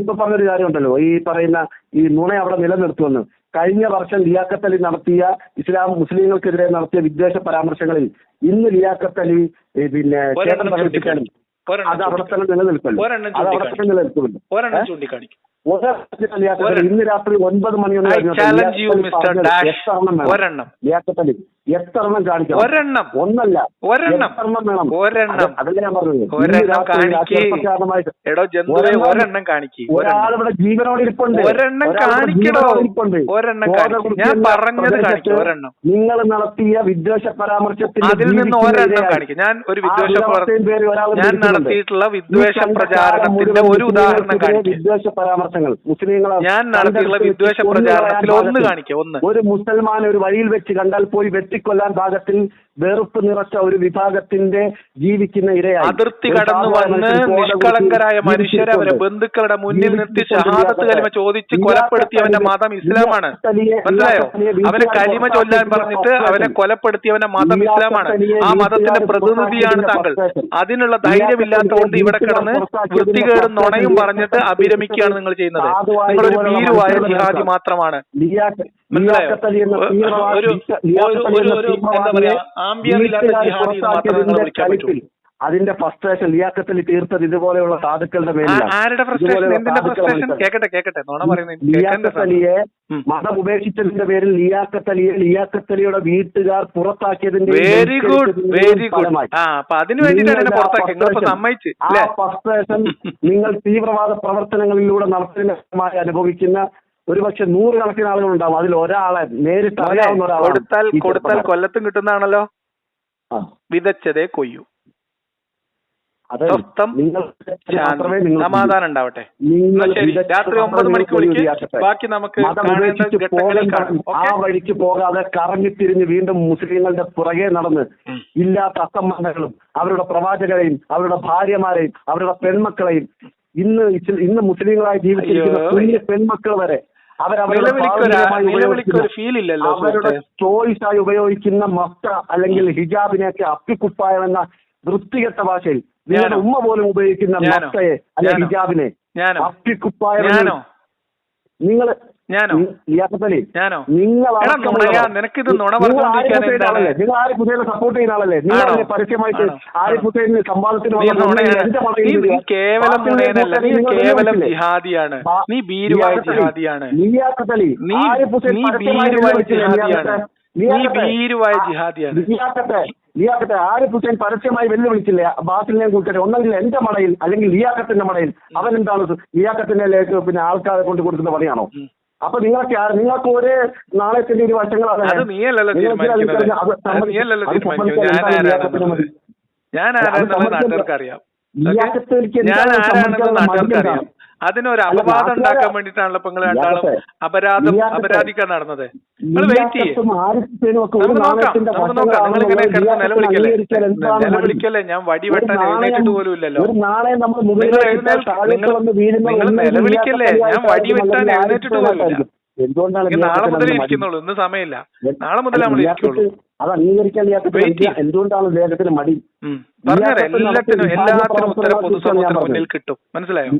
ഇപ്പൊ പറഞ്ഞൊരു കാര്യമുണ്ടല്ലോ, ഈ പറയുന്ന ഈ നുണ അവിടെ നിലനിർത്തുമെന്ന്. കഴിഞ്ഞ വർഷം ലിയാഖത്തലി നടത്തിയ മുസ്ലിങ്ങൾക്കെതിരെ നടത്തിയ വിദ്വേഷ പരാമർശങ്ങളിൽ ഇന്ന് ലിയാഖത്തലി പിന്നെ ഖേദം പ്രകടിപ്പിക്കാനും അത് അവിടെ തന്നെ നിലനിൽക്കുമല്ലോ, അത് അവിടെ തന്നെ നിലനിൽക്കുമല്ലോ. ഇന്ന് രാത്രി 9 മണിയൊന്നും എത്രണ്ണം കാണിക്കണം? ഒന്നല്ല, എത്രണ്ണം വേണം? അതല്ലേ ഞാൻ പറഞ്ഞത്. ഒരാളിവിടെ ജീവനോട് ഇരിപ്പുണ്ട്, നിങ്ങൾ നടത്തിയ വിദ്വേഷ പരാമർശത്തിൽ വിദ്വേഷ പരാമർശങ്ങൾ മുസ്ലിങ്ങളെ ഞാൻ നടത്തിയുള്ള വിദ്വേഷ പ്രചാരണത്തിൽ ഒന്ന് കാണിക്കുക. ഒരു മുസൽമാനെ ഒരു വഴിയിൽ വെച്ച് കണ്ടാൽ പോയി വെട്ടിക്കൊല്ലാൻ ഭാഗത്തിൽ വെറുപ്പ് നിറച്ച ഒരു വിഭാഗത്തിന്റെ ജീവിക്കുന്ന ഇരയായി അതിർത്തി കടന്നു വന്ന് നിഷ്കളങ്കരായ മനുഷ്യരെ അവരെ ബന്ധുക്കളുടെ മുന്നിൽ നിർത്തി ഷഹാദത്ത് കലിമ ചോദിച്ച് കൊലപ്പെടുത്തിയവന്റെ മതം ഇസ്ലാമാണ്. മനസ്സിലായോ? അവനെ കലിമ ചൊല്ലാൻ പറഞ്ഞിട്ട് അവനെ കൊലപ്പെടുത്തിയവന്റെ മതം ഇസ്ലാമാണ്. ആ മതത്തിന്റെ പ്രതിനിധിയാണ് താങ്കൾ. അതിനുള്ള ധൈര്യമില്ലാത്തതുകൊണ്ട് ഇവിടെ കിടന്ന് വൃത്തികേടും നുണയും പറഞ്ഞിട്ട് അഭിരമിക്കുകയാണ് നിങ്ങൾ ചെയ്യുന്നത്. നിങ്ങളൊരു ഭീരുവായ ജിഹാദി മാത്രമാണ്. മനസ്സിലായോ? എന്താ പറയാ, അതിന്റെ ഫ്രസ്ട്രേഷൻ ലിയാഖത്തലി തീർത്തത് ഇതുപോലെയുള്ള സാധുക്കളുടെ മേലിലാണ്. ലിയാഖത്തലിയെ മതം ഉപേക്ഷിച്ചതിന്റെ പേരിൽ ലിയാഖത്തലിയുടെ വീട്ടുകാർ പുറത്താക്കിയതിന്റെ ഫ്രസ്ട്രേഷൻ നിങ്ങൾ തീവ്രവാദ പ്രവർത്തനങ്ങളിലൂടെ നടത്തുന്നതിനായി അനുഭവിക്കുന്ന ഒരുപക്ഷെ 100 കണക്കിന് ആളുകൾ ഉണ്ടാവും. അതിൽ ഒരാളെ നേരിട്ട് അറിയാവുന്ന ഒരാളെ കൊടുത്താൽ കൊല്ലത്തും കിട്ടുന്നതാണല്ലോ. വിതച്ചതേ കൊയ്യൂ. സമാധാനം ഉണ്ടാവട്ടെ. ശരി, രാത്രി 9 മണിക്ക് വിളിക്കും. ബാക്കി നമുക്ക് ആ വഴിക്ക് പോകാതെ കറങ്ങിത്തിരിഞ്ഞ് വീണ്ടും മുസ്ലിങ്ങളുടെ പുറകെ നടന്ന് ഇല്ലാത്ത അസംബന്ധങ്ങളും അവരുടെ പ്രവാചകരെയും അവരുടെ ഭാര്യമാരെയും അവരുടെ പെൺമക്കളെയും ഇന്ന് മുസ്ലിങ്ങളായി ജീവിച്ചിരിക്കുന്ന കുഞ്ഞു പെൺമക്കൾ വരെ അവരവരുടെ ചോയ്സായി ഉപയോഗിക്കുന്ന മസ്ത അല്ലെങ്കിൽ ഹിജാബിനെയൊക്കെ അപ്പിക്കുപ്പായമെന്ന വൃത്തികെട്ട ഭാഷയിൽ നിങ്ങളുടെ ഉമ്മ പോലും ഉപയോഗിക്കുന്ന മസ്തയെ അല്ലെങ്കിൽ ഹിജാബിനെ അപ്പിക്കുപ്പായം നിങ്ങൾ ലിയാഖത്തലി നിങ്ങൾ ആരിഫ് ഹുസൈനെ സപ്പോർട്ട് ചെയ്യുന്ന ആളല്ലേ? നിങ്ങൾ പരസ്യമായിട്ട് ആരിഫ് ഹുസൈന് സംവാദത്തിന് ലിയാഖത്തലി ആരിഫ് ഹുസൈൻ ലിയാഖത്തെ ആരിഫ് ഹുസൈൻ പരസ്യമായി വെല്ലുവിളിച്ചില്ലേ ബാസിലിനെയും കൂട്ടരെ? ഒന്നെങ്കിൽ എന്റെ മടയിൽ അല്ലെങ്കിൽ ലിയാഖത്തിന്റെ മടയിൽ. അവൻ എന്താണ് ലിയാഖത്തിന്റെ പിന്നെ ആൾക്കാരെ കൊണ്ട് കൊടുക്കുന്ന പണിയാണോ? അപ്പൊ നിങ്ങൾക്ക് ഒരേ നാളെത്തിന്റെ ഒരു വശങ്ങളാണ്. ഞാൻ ആരാണെന്ന് നാട്ടുകാർക്ക് അറിയാം. അതിനൊരു അപവാദം ഉണ്ടാക്കാൻ വേണ്ടിട്ടാണല്ലോ ഇപ്പൊ നിങ്ങൾ രണ്ടാളും അപരാധിക്കാൻ നടന്നത്. നിങ്ങൾ വെയിറ്റ് ചെയ്യേ, നമുക്ക് നോക്കാം. നിങ്ങൾ ഇങ്ങനെ കിടന്ന് നിലവിളിക്കല്ലേ. ഞാൻ വടി വെട്ടാൻ എഴുന്നേറ്റിട്ട് പോലും ഇല്ലല്ലോ. നിങ്ങൾ നിലവിളിക്കല്ലേ, ഞാൻ വടി വെട്ടാൻ എഴുന്നേറ്റിട്ട് പോലും ഇല്ല. നാളെ മുതലേ ഇരിക്കുന്നുള്ളൂ, ഇന്ന് സമയമില്ല. നാളെ മുതലേ നമ്മൾ ഇരിക്കുള്ളൂ. അത് അംഗീകരിക്കാൻ എന്തുകൊണ്ടാണ് ലേഖത്തിന് മടി? പറഞ്ഞുതരാം. എല്ലാത്തിനും ഉത്തരം പൊതുസമൂഹത്തിന് മുന്നിൽ കിട്ടും. മനസ്സിലായോ?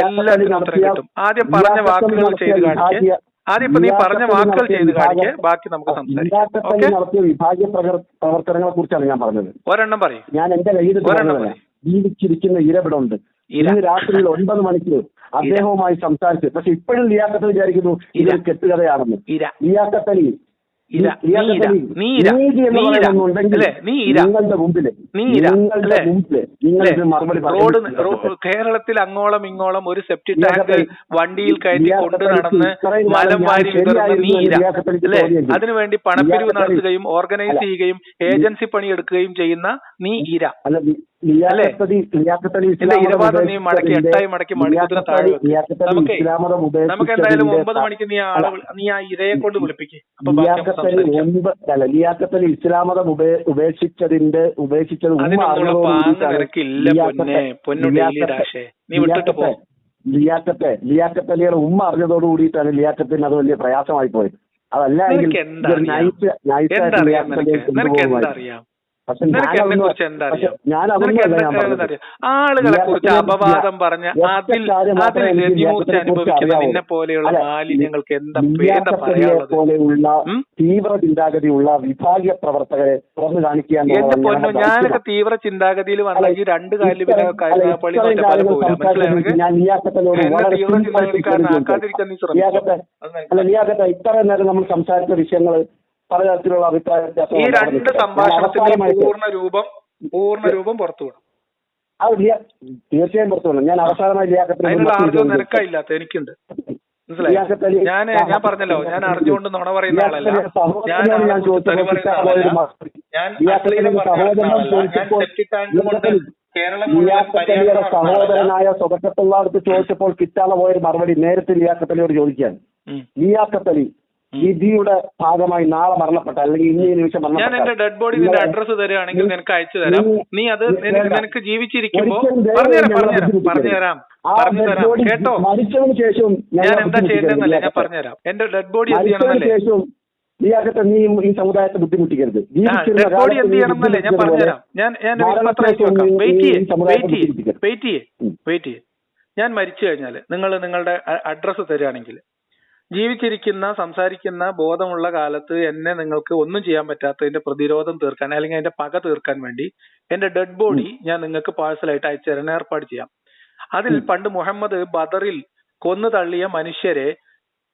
എല്ലാത്തിനും ഉത്തരം കിട്ടും. ആദ്യം പറഞ്ഞ വാക്കുകൾ ചെയ്ത് കാണിക്കുക. ആദ്യം ഇപ്പൊ നീ പറഞ്ഞ വാക്കുകൾ ചെയ്ത് കാണിക്കുക, ബാക്കി നമുക്ക് സംസാരിക്കാം. നടത്തിയ വിഭാഗീയ പ്രവർത്തനങ്ങളെ കുറിച്ചാണ് ഞാൻ പറഞ്ഞത്. ഒരെണ്ണം പറയും. ഞാൻ എന്റെ കയ്യിൽ ജീവിച്ചിരിക്കുന്ന ഇരവിടുണ്ട്. ഇന്ന് രാത്രി 9 മണിക്ക് അദ്ദേഹവുമായി സംസാരിച്ചു. പക്ഷെ ഇപ്പോഴും ലിയാഖത്ത് വിചാരിക്കുന്നു ഇതൊരു കെട്ടുകഥയാണെന്ന്. ലിയാഖത്ത് കേരളത്തിൽ അങ്ങോളം ഇങ്ങോളം ഒരു സെപ്റ്റി ടാങ്ക് വണ്ടിയിൽ കയറ്റി കൊണ്ടു നടന്ന് മലം വാരി വിതറുന്ന നീ ഇര അല്ലെ? അതിനുവേണ്ടി പണപ്പിരിവ് നടത്തുകയും ഓർഗനൈസ് ചെയ്യുകയും ഏജൻസി പണിയെടുക്കുകയും ചെയ്യുന്ന നീ ഇര അല്ലെ? എന്റെ ഇരവാദം നീ മടക്കി 8 മടക്കി മണിക്കൂറിന് താഴെ നമുക്ക് എന്തായാലും 9 മണിക്ക് നീ ആ ഇരയെ കൊണ്ട് വിളിപ്പിക്കും. അപ്പൊ ലിയാഖത്ത് അലി ഇസ്ലാം മതം ഉപേക്ഷിച്ചത് ലിയാഖത്ത് അലിയുടെ ഉമ്മ അറിഞ്ഞതോട് കൂടിയിട്ടാണ് ലിയാഖത്തിന് അത് വലിയ പ്രയാസമായി പോയത്. അതല്ല എങ്കിൽ ആളുകളെ കുറിച്ച് അപവാദം പറഞ്ഞ അതിൽ അനുഭവിക്കുന്ന നിന്നെ പോലെയുള്ള മാലിന്യങ്ങൾക്ക് എന്താ പോലെയുള്ള തീവ്ര ചിന്താഗതിയുള്ള വിഭാഗീയ പ്രവർത്തകരെ തുറന്നു കാണിക്കുക. എന്റെ പൊന്നു, ഞാനൊക്കെ തീവ്ര ചിന്താഗതിയിൽ വന്നെങ്കിൽ 2 കാലിൽ പള്ളി ഇത്ര നേരം നമ്മൾ സംസാരിച്ച വിഷയങ്ങൾ പലതരത്തിലുള്ള അഭിപ്രായ വ്യത്യാസം. ഈ 2 സംഭാഷണത്തിന്റെ പൂർണ്ണ രൂപം പുറത്തുവിടും. അത് തീർച്ചയായും പുറത്തുവിടും. ഞാൻ അവസാനമായി നിനക്കില്ലാത്ത എനിക്കുണ്ട്. മനസ്സിലായി? ഞാൻ പറഞ്ഞല്ലോ, ഞാൻ അറിഞ്ഞുകൊണ്ട് നുണ പറയുന്ന ആളല്ല. സഹോദരനായ സ്വതക്കത്തുള്ള അടുത്ത് ചോദിച്ചപ്പോൾ കിട്ടാതെ പോയൊരു മറുപടി നേരത്തെ ലിയാഖത്ത് അലിയോട് ചോദിക്കാൻ. ലിയാഖത്ത് അലി വിധിയുടെ ഭാഗമായി നാളെ മരണപ്പെട്ട അല്ലെങ്കിൽ ഇന്ന് ഈ നിമിഷം ഞാൻ എന്റെ ഡെഡ് ബോഡി നിന്റെ അഡ്രസ് തരുവാണെങ്കിൽ നിനക്ക് അയച്ചു തരാം. നീ അത് നിനക്ക് ജീവിച്ചിരിക്കുമ്പോ പറഞ്ഞുതരാം. കേട്ടോ, മരിച്ചതിന് ശേഷം ഞാൻ എന്താ ചെയ്യേണ്ടതെന്നല്ലേ ഞാൻ പറഞ്ഞുതരാം. എന്റെ ഡെഡ് ബോഡി എന്ത് ചെയ്യണമെന്നല്ലേ? ലിയാഖത്ത് നീ ഈ സമുദായത്തെ ബുദ്ധിമുട്ടിക്കരുത്. ഡെഡ് ബോഡി എന്ത് ചെയ്യണമെന്നല്ലേ ഞാൻ പറഞ്ഞുതരാം. ഞാൻ വെയിറ്റ് ചെയ്യേ. ഞാൻ മരിച്ചു കഴിഞ്ഞാൽ നിങ്ങൾ നിങ്ങളുടെ അഡ്രസ് തരുവാണെങ്കിൽ, ജീവിച്ചിരിക്കുന്ന സംസാരിക്കുന്ന ബോധമുള്ള കാലത്ത് എന്നെ നിങ്ങൾക്ക് ഒന്നും ചെയ്യാൻ പറ്റാത്തതിന്റെ പ്രതിരോധം തീർക്കാൻ അല്ലെങ്കിൽ അതിന്റെ പക തീർക്കാൻ വേണ്ടി എന്റെ ഡെഡ് ബോഡി ഞാൻ നിങ്ങൾക്ക് പാഴ്സലായിട്ട് അയച്ചു തരാൻ ഏർപ്പാട് ചെയ്യാം. അതിൽ പണ്ട് മുഹമ്മദ് ബദറിൽ കൊന്നു തള്ളിയ മനുഷ്യരെ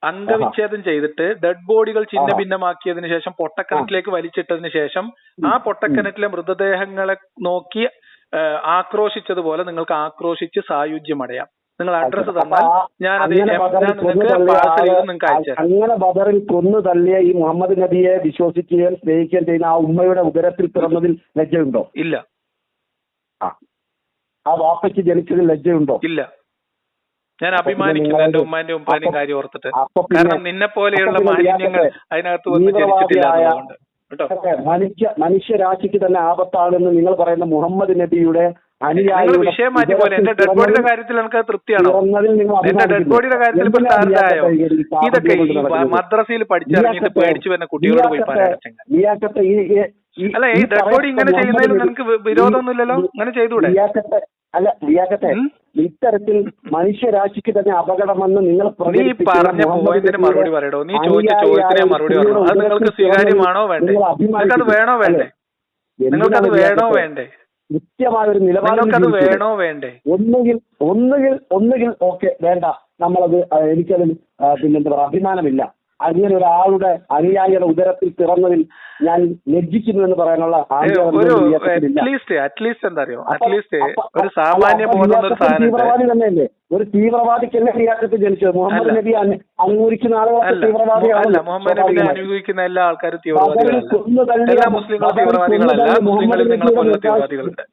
അംഗവിച്ഛേദം ചെയ്തിട്ട് ഡെഡ് ബോഡികൾ ഛിന്ന ഭിന്നമാക്കിയതിനു ശേഷം പൊട്ടക്കിണറ്റിലേക്ക് വലിച്ചിട്ടതിന് ശേഷം ആ പൊട്ടക്കിണറ്റിലെ മൃതദേഹങ്ങളെ നോക്കി ആക്രോശിച്ചതുപോലെ നിങ്ങൾക്ക് ആക്രോശിച്ച് സായുജ്യമടയാം. നിങ്ങൾ അഡ്രസ് തന്നാൽ അങ്ങനെ ബദറിൽ കൊന്നു തള്ളിയ ഈ മുഹമ്മദ് നബിയെ വിശ്വസിക്കുകയും സ്നേഹിക്കുകയും ചെയ്യുന്ന ആ ഉമ്മയുടെ ഉദരത്തിൽ പിറന്നതിൽ ലജ്ജയുണ്ടോ? ഇല്ല. ആ വാപ്പയ്ക്ക് ജനിച്ചതിൽ ലജ്ജയുണ്ടോ? ഇല്ല. ഞാൻ അഭിമാനിക്കുന്നു എന്റെ ഉമ്മാന്റെ ഉപ്പാന്റെയും കാര്യം ഓർത്തിട്ട്. കാരണം നിന്നെ പോലെയുള്ള മാലിന്യങ്ങൾ അതിനകത്ത് വന്ന് ജനിച്ചിട്ടില്ല. മനുഷ്യരാശിക്ക് തന്നെ ആപത്താണെന്ന് നിങ്ങൾ പറയുന്ന മുഹമ്മദ് നബിയുടെ വിഷയം മാറ്റി പോലെ എന്റെ ഡെഡ് ബോഡിയുടെ കാര്യത്തിൽ എനിക്ക് തൃപ്തിയാണോ? എന്റെ ഡെഡ് ബോഡിയുടെ കാര്യത്തിൽ ഇപ്പൊ ചാർജായോ? ഇതൊക്കെ ഈ മദ്രസയിൽ പഠിച്ചിറങ്ങിയിട്ട് പേടിച്ചു വരുന്ന കുട്ടികളോട് പോയി പറയാൻ. അല്ല, ഈ ഡെഡ് ബോഡി ഇങ്ങനെ ചെയ്യുന്നതിൽ നിനക്ക് വിരോധമൊന്നുമില്ലല്ലോ, അങ്ങനെ ചെയ്തൂടെ? അല്ല ലിയാഖത്തെ, ഇത്തരത്തിൽ മനുഷ്യരാശിക്ക് തന്നെ അപകടമെന്ന് നിങ്ങൾ നീ പറഞ്ഞ പോയിന്റിന് മറുപടി പറയടോ. നീ ചോദിച്ച ചോദ്യത്തിന് മറുപടി പറയണോ? അത് നിങ്ങൾക്ക് സ്വീകാര്യമാണോ വേണ്ടേ? നിങ്ങൾക്കത് വേണോ വേണ്ടേ? നിങ്ങൾക്കത് വേണോ വേണ്ടേ? കൃത്യമായ ഒരു നിലപാട് വേണോ വേണ്ടേ? ഒന്നുകിൽ ഓക്കെ, വേണ്ട, നമ്മളത് എനിക്കതിൽ പിന്നെന്താ പറയുക, അഭിമാനമില്ല. അങ്ങനെ ഒരാളുടെ അനുയായിയുടെ ഉദരത്തിൽ പിറന്നതിൽ ഞാൻ ലജ്ജിക്കുന്നു എന്ന് പറയാനുള്ള തീവ്രവാദി തന്നെയല്ലേ? ഒരു തീവ്രവാദിക്കല്ലേ ലിയാഖത്ത് ജനിച്ചത്? മുഹമ്മദ് നബി അനുകൂലിക്കുന്ന ആളുകളൊക്കെ തീവ്രവാദികളല്ല. മുഹമ്മദ് നബി അനുകൂലിക്കുന്ന എല്ലാ ആൾക്കാരും തീവ്രവാദികളല്ല. മുസ്ലിങ്ങളും തീവ്രവാദികളല്ല. മുസ്ലിങ്ങളിൽ നിങ്ങളെ പോലുള്ള തീവ്രവാദികളുണ്ട്.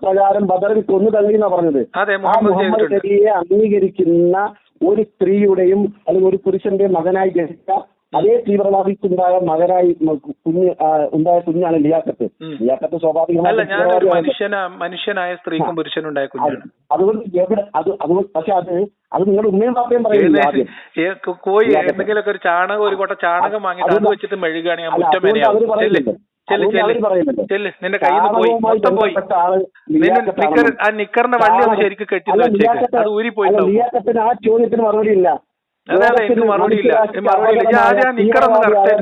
പ്രകാരം ബദറിൽ കൊന്നു തള്ളി എന്നാ പറഞ്ഞത്. ആ മുഹമ്മദ് നബിയെ അംഗീകരിക്കുന്ന ഒരു സ്ത്രീയുടെയും അല്ലെങ്കിൽ ഒരു പുരുഷന്റെയും മകനായി ജനിച്ച അതേ തീവ്രവാദിക്കുണ്ടായ മകനായി ഉണ്ടായ കുഞ്ഞാണ് ലിയാഖത്ത്. ലിയാഖത്ത് സ്വാഭാവികമായി മനുഷ്യനായ സ്ത്രീക്കും പുരുഷനുണ്ടായ കുഞ്ഞാണ്. അതുകൊണ്ട് എവിടെ അതുകൊണ്ട് പക്ഷെ അത് നിങ്ങൾ ഉമ്മയും പാപ്പയും പറയുന്നില്ല. കോഴി എന്തെങ്കിലുമൊക്കെ ഒരു ചാണകം ഒരു കൊട്ട ചാണകം വാങ്ങിട്ട് അത് വെച്ചിട്ട് മെഴുകുകയാണെങ്കിൽ അവര് പറയുന്നുണ്ട്. നിന്റെ കയ്യിൽ നിന്ന് പോയി മൊത്തം പോയി. ആ നിക്കറിന്റെ വള്ളി ഒന്ന് ശരിക്കും കെട്ടി വെച്ചേക്ക്, അത് ഊരിപ്പോയി. ലിയാഖത്തിന് ആ ചോദ്യത്തിന് മറുപടി ഇല്ല.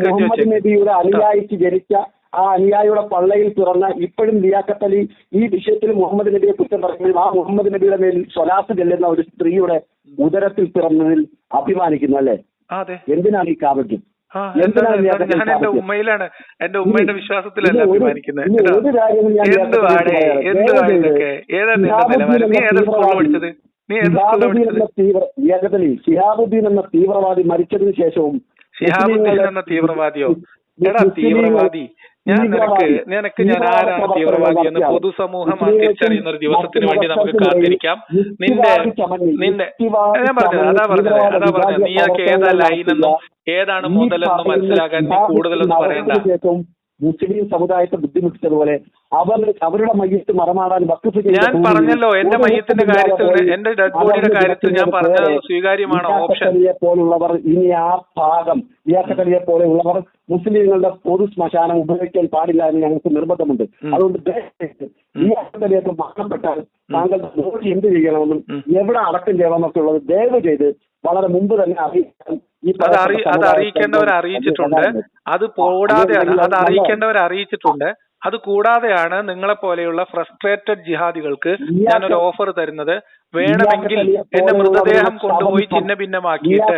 മുഹമ്മദ് നബിയുടെ അനുയായിക്ക് ജനിച്ച ആ അനുയായിയുടെ പള്ളയിൽ പിറന്ന ഇപ്പോഴും ലിയാഖത്ത് അലി ഈ വിഷയത്തിൽ മുഹമ്മദ് നബിയെ കുറിച്ച് പറയുന്നത് ആ മുഹമ്മദ് നബിയുടെ മേൽ സ്വലാത്ത് ചെല്ലുന്ന ഒരു സ്ത്രീയുടെ ഉദരത്തിൽ പിറന്നതിൽ അഭിമാനിക്കുന്നു അല്ലേ? എന്തിനാണ് ഈ കാപട്യം? ഞാൻ എന്റെ ഉമ്മയിലാണ്, എന്റെ ഉമ്മയുടെ വിശ്വാസത്തിലല്ല അഭിമാനിക്കുന്നത്. ഷിഹാബുദ്ദീൻ എന്ന തീവ്രവാദി മരിച്ചതിന് ശേഷവും ഷിഹാബുദ്ദീൻ എന്ന തീവ്രവാദിയോ? എടാ തീവ്രവാദി ഞാൻ ആരാണ് തീവ്രവാദി എന്ന് പൊതുസമൂഹം തിരിച്ചറിയുന്ന ഒരു ദിവസത്തിന് വേണ്ടി നമുക്ക് കാത്തിരിക്കാം. നിന്റെ ഞാൻ പറഞ്ഞത് നീയൊക്കെ ഏതാ ലൈനെന്നും ഏതാണ് മുതലെന്നും മനസ്സിലാക്കാൻ നീ കൂടുതലൊന്നും പറയണ്ട. മുസ്ലിം സമുദായത്തെ ബുദ്ധിമുട്ടിച്ചതുപോലെ അവരുടെ മയ്യത്ത് മറമാടാൻ വഖഫ് ഞാൻ പറഞ്ഞല്ലോ. എന്റെ മയ്യത്തിന്റെ കാര്യത്തിൽ, എന്റെ ഡെഡ് ബോഡിയുടെ കാര്യത്തിൽ ഞാൻ പറഞ്ഞത് സ്വീകാര്യമാണോ ഓപ്ഷൻ പോലുള്ളവർ ഇനി ആ ഭാഗം ലിയാഖത്ത് പോലെയുള്ളവർ മുസ്ലിങ്ങളുടെ പൊതു ശ്മശാനം ഉപയോഗിക്കാൻ പാടില്ല എന്ന് ഞങ്ങൾക്ക് നിർബന്ധമുണ്ട്. അതുകൊണ്ട് ലിയാഖത്ത് മരണപ്പെട്ടാൽ താങ്കളുടെ ബോഡി എന്ത് ചെയ്യണമെന്നും എവിടെ അടക്കം ചെയ്യണമെന്നൊക്കെ ഉള്ളത് ദയവ് ചെയ്ത് വളരെ മുമ്പ് തന്നെ അറിയിക്കാൻ അത് അറിയിക്കേണ്ടവരെ അറിയിച്ചിട്ടുണ്ട്. അത് അറിയിച്ചിട്ടുണ്ട്. അത് കൂടാതെയാണ് നിങ്ങളെ പോലെയുള്ള ഫ്രസ്ട്രേറ്റഡ് ജിഹാദികൾക്ക് ഞാനൊരു ഓഫർ തരുന്നത്. വേണമെങ്കിൽ എന്റെ മൃതദേഹം കൊണ്ടുപോയി ഛിന്ന ഭിന്നമാക്കിയിട്ട്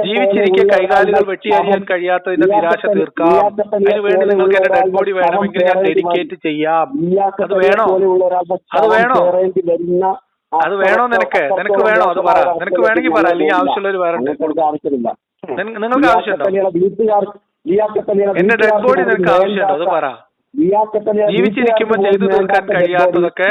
ജീവിച്ചിരിക്കെ കൈകാലുകൾ വെട്ടിയറിയാൻ കഴിയാത്തതിന്റെ നിരാശ തീർക്കാം. അതിനുവേണ്ടി നിങ്ങൾക്ക് എന്റെ ഡെഡ് ബോഡി വേണമെങ്കിൽ ഞാൻ ഡെഡിക്കേറ്റ് ചെയ്യാം. അത് വേണോ? അത് വേണോ? നിനക്ക് വേണോ? അത് പറ. നിനക്ക് വേണമെങ്കിൽ പറ, അല്ലെങ്കിൽ ആവശ്യമുള്ളവർ വേറെ നിങ്ങൾക്ക് ആവശ്യമുണ്ടോ? എന്റെ ഡെഡ് ബോഡി നിനക്ക് ആവശ്യമുണ്ടോ? അത് പറ. ജീവിച്ചിരിക്കുമ്പോൾ ചെയ്തു തീർക്കാൻ കഴിയാത്തതൊക്കെ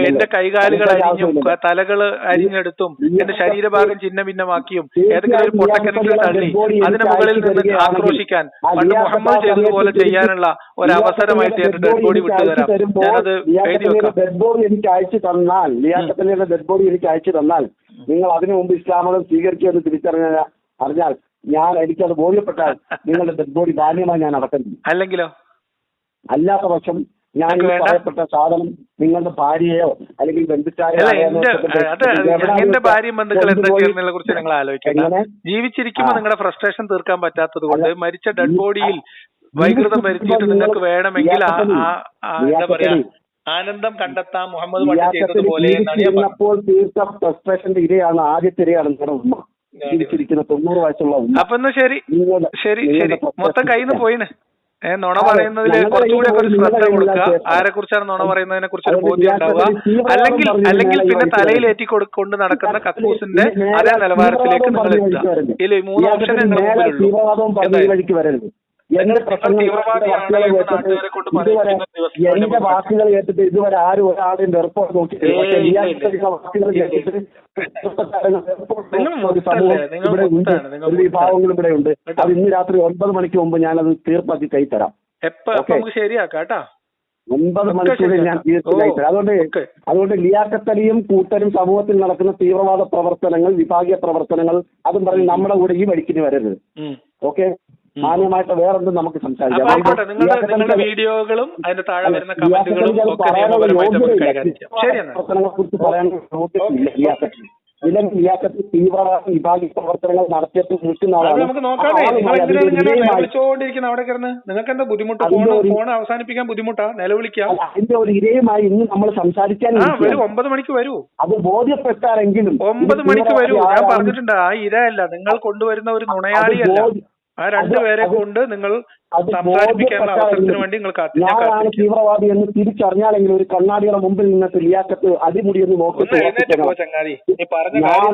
എന്റെ കൈകാലുകൾ അരിഞ്ഞും തലകൾ അരിഞ്ഞെടുത്തും എന്റെ ശരീരഭാഗം ഛിന്ന ഭിന്നമാക്കിയും ഏതെങ്കിലും ഒരു പൊട്ടക്കിണറ്റിൽ തള്ളി അതിന് മുകളിൽ നിന്ന് ആക്രോശിക്കാൻ പണ്ട് മുഹമ്മദ് ചെയ്തതുപോലെ ചെയ്യാനുള്ള ഒരു അവസരമായിട്ട് എന്റെ ഡെഡ് ബോഡി വിട്ടുതരാം. ഞാനത് എഴുതി വെക്കാം. ഡെഡ് ബോഡി എനിക്ക് അയച്ചു തന്നാൽ, ലിയാഖത്ത് ഡെഡ് ബോഡി എനിക്ക് അയച്ചു തന്നാൽ നിങ്ങൾ അതിനു മുമ്പ് ഇസ്ലാം മതം സ്വീകരിക്കുമെന്ന് അറിഞ്ഞാൽ എനിക്കത് ബോധ്യപ്പെട്ടാൽ നിങ്ങളുടെ ഡെഡ് ബോഡി ധാന്യമായി ഞാൻ അടക്കുന്നു. അല്ലാത്ത പക്ഷം ഞാൻ പറയപ്പെട്ട സാധനം നിങ്ങളുടെ ഭാര്യയോ അല്ലെങ്കിൽ എന്റെ ഭാര്യയും ബന്ധുക്കൾ എന്തൊക്കെയാണെന്നതിനെ കുറിച്ച് നിങ്ങൾ ആലോചിക്കണം. ജീവിച്ചിരിക്കുമ്പോൾ നിങ്ങളുടെ ഫ്രസ്ട്രേഷൻ തീർക്കാൻ പറ്റാത്തത് കൊണ്ട് മരിച്ച ഡെഡ് ബോഡിയിൽ വൈകൃതം വരുത്തിയിട്ട് നിങ്ങൾക്ക് വേണമെങ്കിൽ എന്താ പറയാ ആനന്ദം കണ്ടെത്താം മുഹമ്മദ് പണ്ട് ചെയ്തതുപോലെ. തീർത്ത ഫ്രസ്ട്രേഷന്റെ ഇരയാണ് ആദ്യത്തെ ഇരയാണ് നിങ്ങളുടെ ഉമ്മ. ജീവിച്ചിരിക്കുന്ന 90 വയസ്സുള്ള ഉമ്മ. അപ്പൊ എന്നാ ശരി മൊത്തം കയ്യിൽ നിന്ന് പോയിന്. നുണ പറയുന്നതിൽ കുറച്ചുകൂടെ ഒരു ശ്രദ്ധ കൊടുക്കുക. ആരെ കുറിച്ചാണ് നുണ പറയുന്നതിനെ കുറിച്ച് ഒരു ബോധ്യം ഉണ്ടാവുക. അല്ലെങ്കിൽ പിന്നെ തലയിലേറ്റി കൊണ്ട് നടക്കുന്ന കക്കൂസിന്റെ അതേ നിലവാരത്തിലേക്ക് നിങ്ങൾ എത്തുക. ഇല്ല, ഈ 3 ഓപ്ഷൻ നിങ്ങൾ മുമ്പിലുള്ളൂ. എന്റെ വാക്കുകൾ കേട്ടിട്ട് ഇതുവരെ ആരും ഒരാളും എയർപോർട്ട് നോക്കിയിട്ടില്ല. ഒരു വിഭാഗങ്ങളും ഇവിടെ ഉണ്ട്. അത് ഇന്ന് രാത്രി 9 മണിക്ക് മുമ്പ് ഞാനത് തീർപ്പാക്കി കൈത്തരാം. 9 മണിക്കൂറിൽ ഞാൻ തീർത്ത് കൈത്തരാം. അതുകൊണ്ട് ലിയാഖത്ത് അലിയും കൂട്ടരും സമൂഹത്തിൽ നടക്കുന്ന തീവ്രവാദ പ്രവർത്തനങ്ങൾ, വിഭാഗീയ പ്രവർത്തനങ്ങൾ അതും പറഞ്ഞ് നമ്മുടെ കൂടെ ഈ വഴിക്കിന് വരരുത്. ഓക്കെ, മാന്യമായിട്ട് വേറെന്തും നമുക്ക് സംസാരിക്കാം. വീഡിയോകളും അതിന്റെ താഴെ വരുന്ന കമന്റുകളും പ്രവർത്തനങ്ങളെ കുറിച്ച് പറയാൻ നോക്കിയിട്ടില്ല. ലിയാഖത്ത് തീവ്രവാദ വിഭാഗീയ പ്രവർത്തനങ്ങൾ നടത്തിയിട്ട് നിൽക്കുന്ന ആളാണ്. നിങ്ങൾക്ക് എന്താ ബുദ്ധിമുട്ട്? ഫോൺ അവസാനിപ്പിക്കാൻ ബുദ്ധിമുട്ടാ? നിലവിളിക്കാം. അതിന്റെ ഒരു ഇരയുമായി ഇന്ന് നമ്മൾ സംസാരിക്കാൻ 9 മണിക്ക് വരൂ. അത് ബോധ്യപ്പെട്ടാരെങ്കിലും 9 മണിക്ക് വരൂ. ഞാൻ പറഞ്ഞിട്ടുണ്ട്, ആ ഇരയല്ല നിങ്ങൾ കൊണ്ടുവരുന്ന ഒരു നുണയാളിയല്ല. ആ 2 പേരെ കൊണ്ട് നിങ്ങൾ സംസാരിപ്പിക്കാനുള്ള അവസരത്തിന് വേണ്ടി നിങ്ങൾ ഞാനാണ് തീവ്രവാദി എന്ന് തിരിച്ചറിഞ്ഞാലെങ്കിലും ഒരു കണ്ണാടിയുടെ മുമ്പിൽ നിന്നിട്ട് ലിയാഖത്ത് അടിമുടി എന്ന് നോക്കിയിട്ട് ചങ്ങാതി നീ പറഞ്ഞ കാര്യം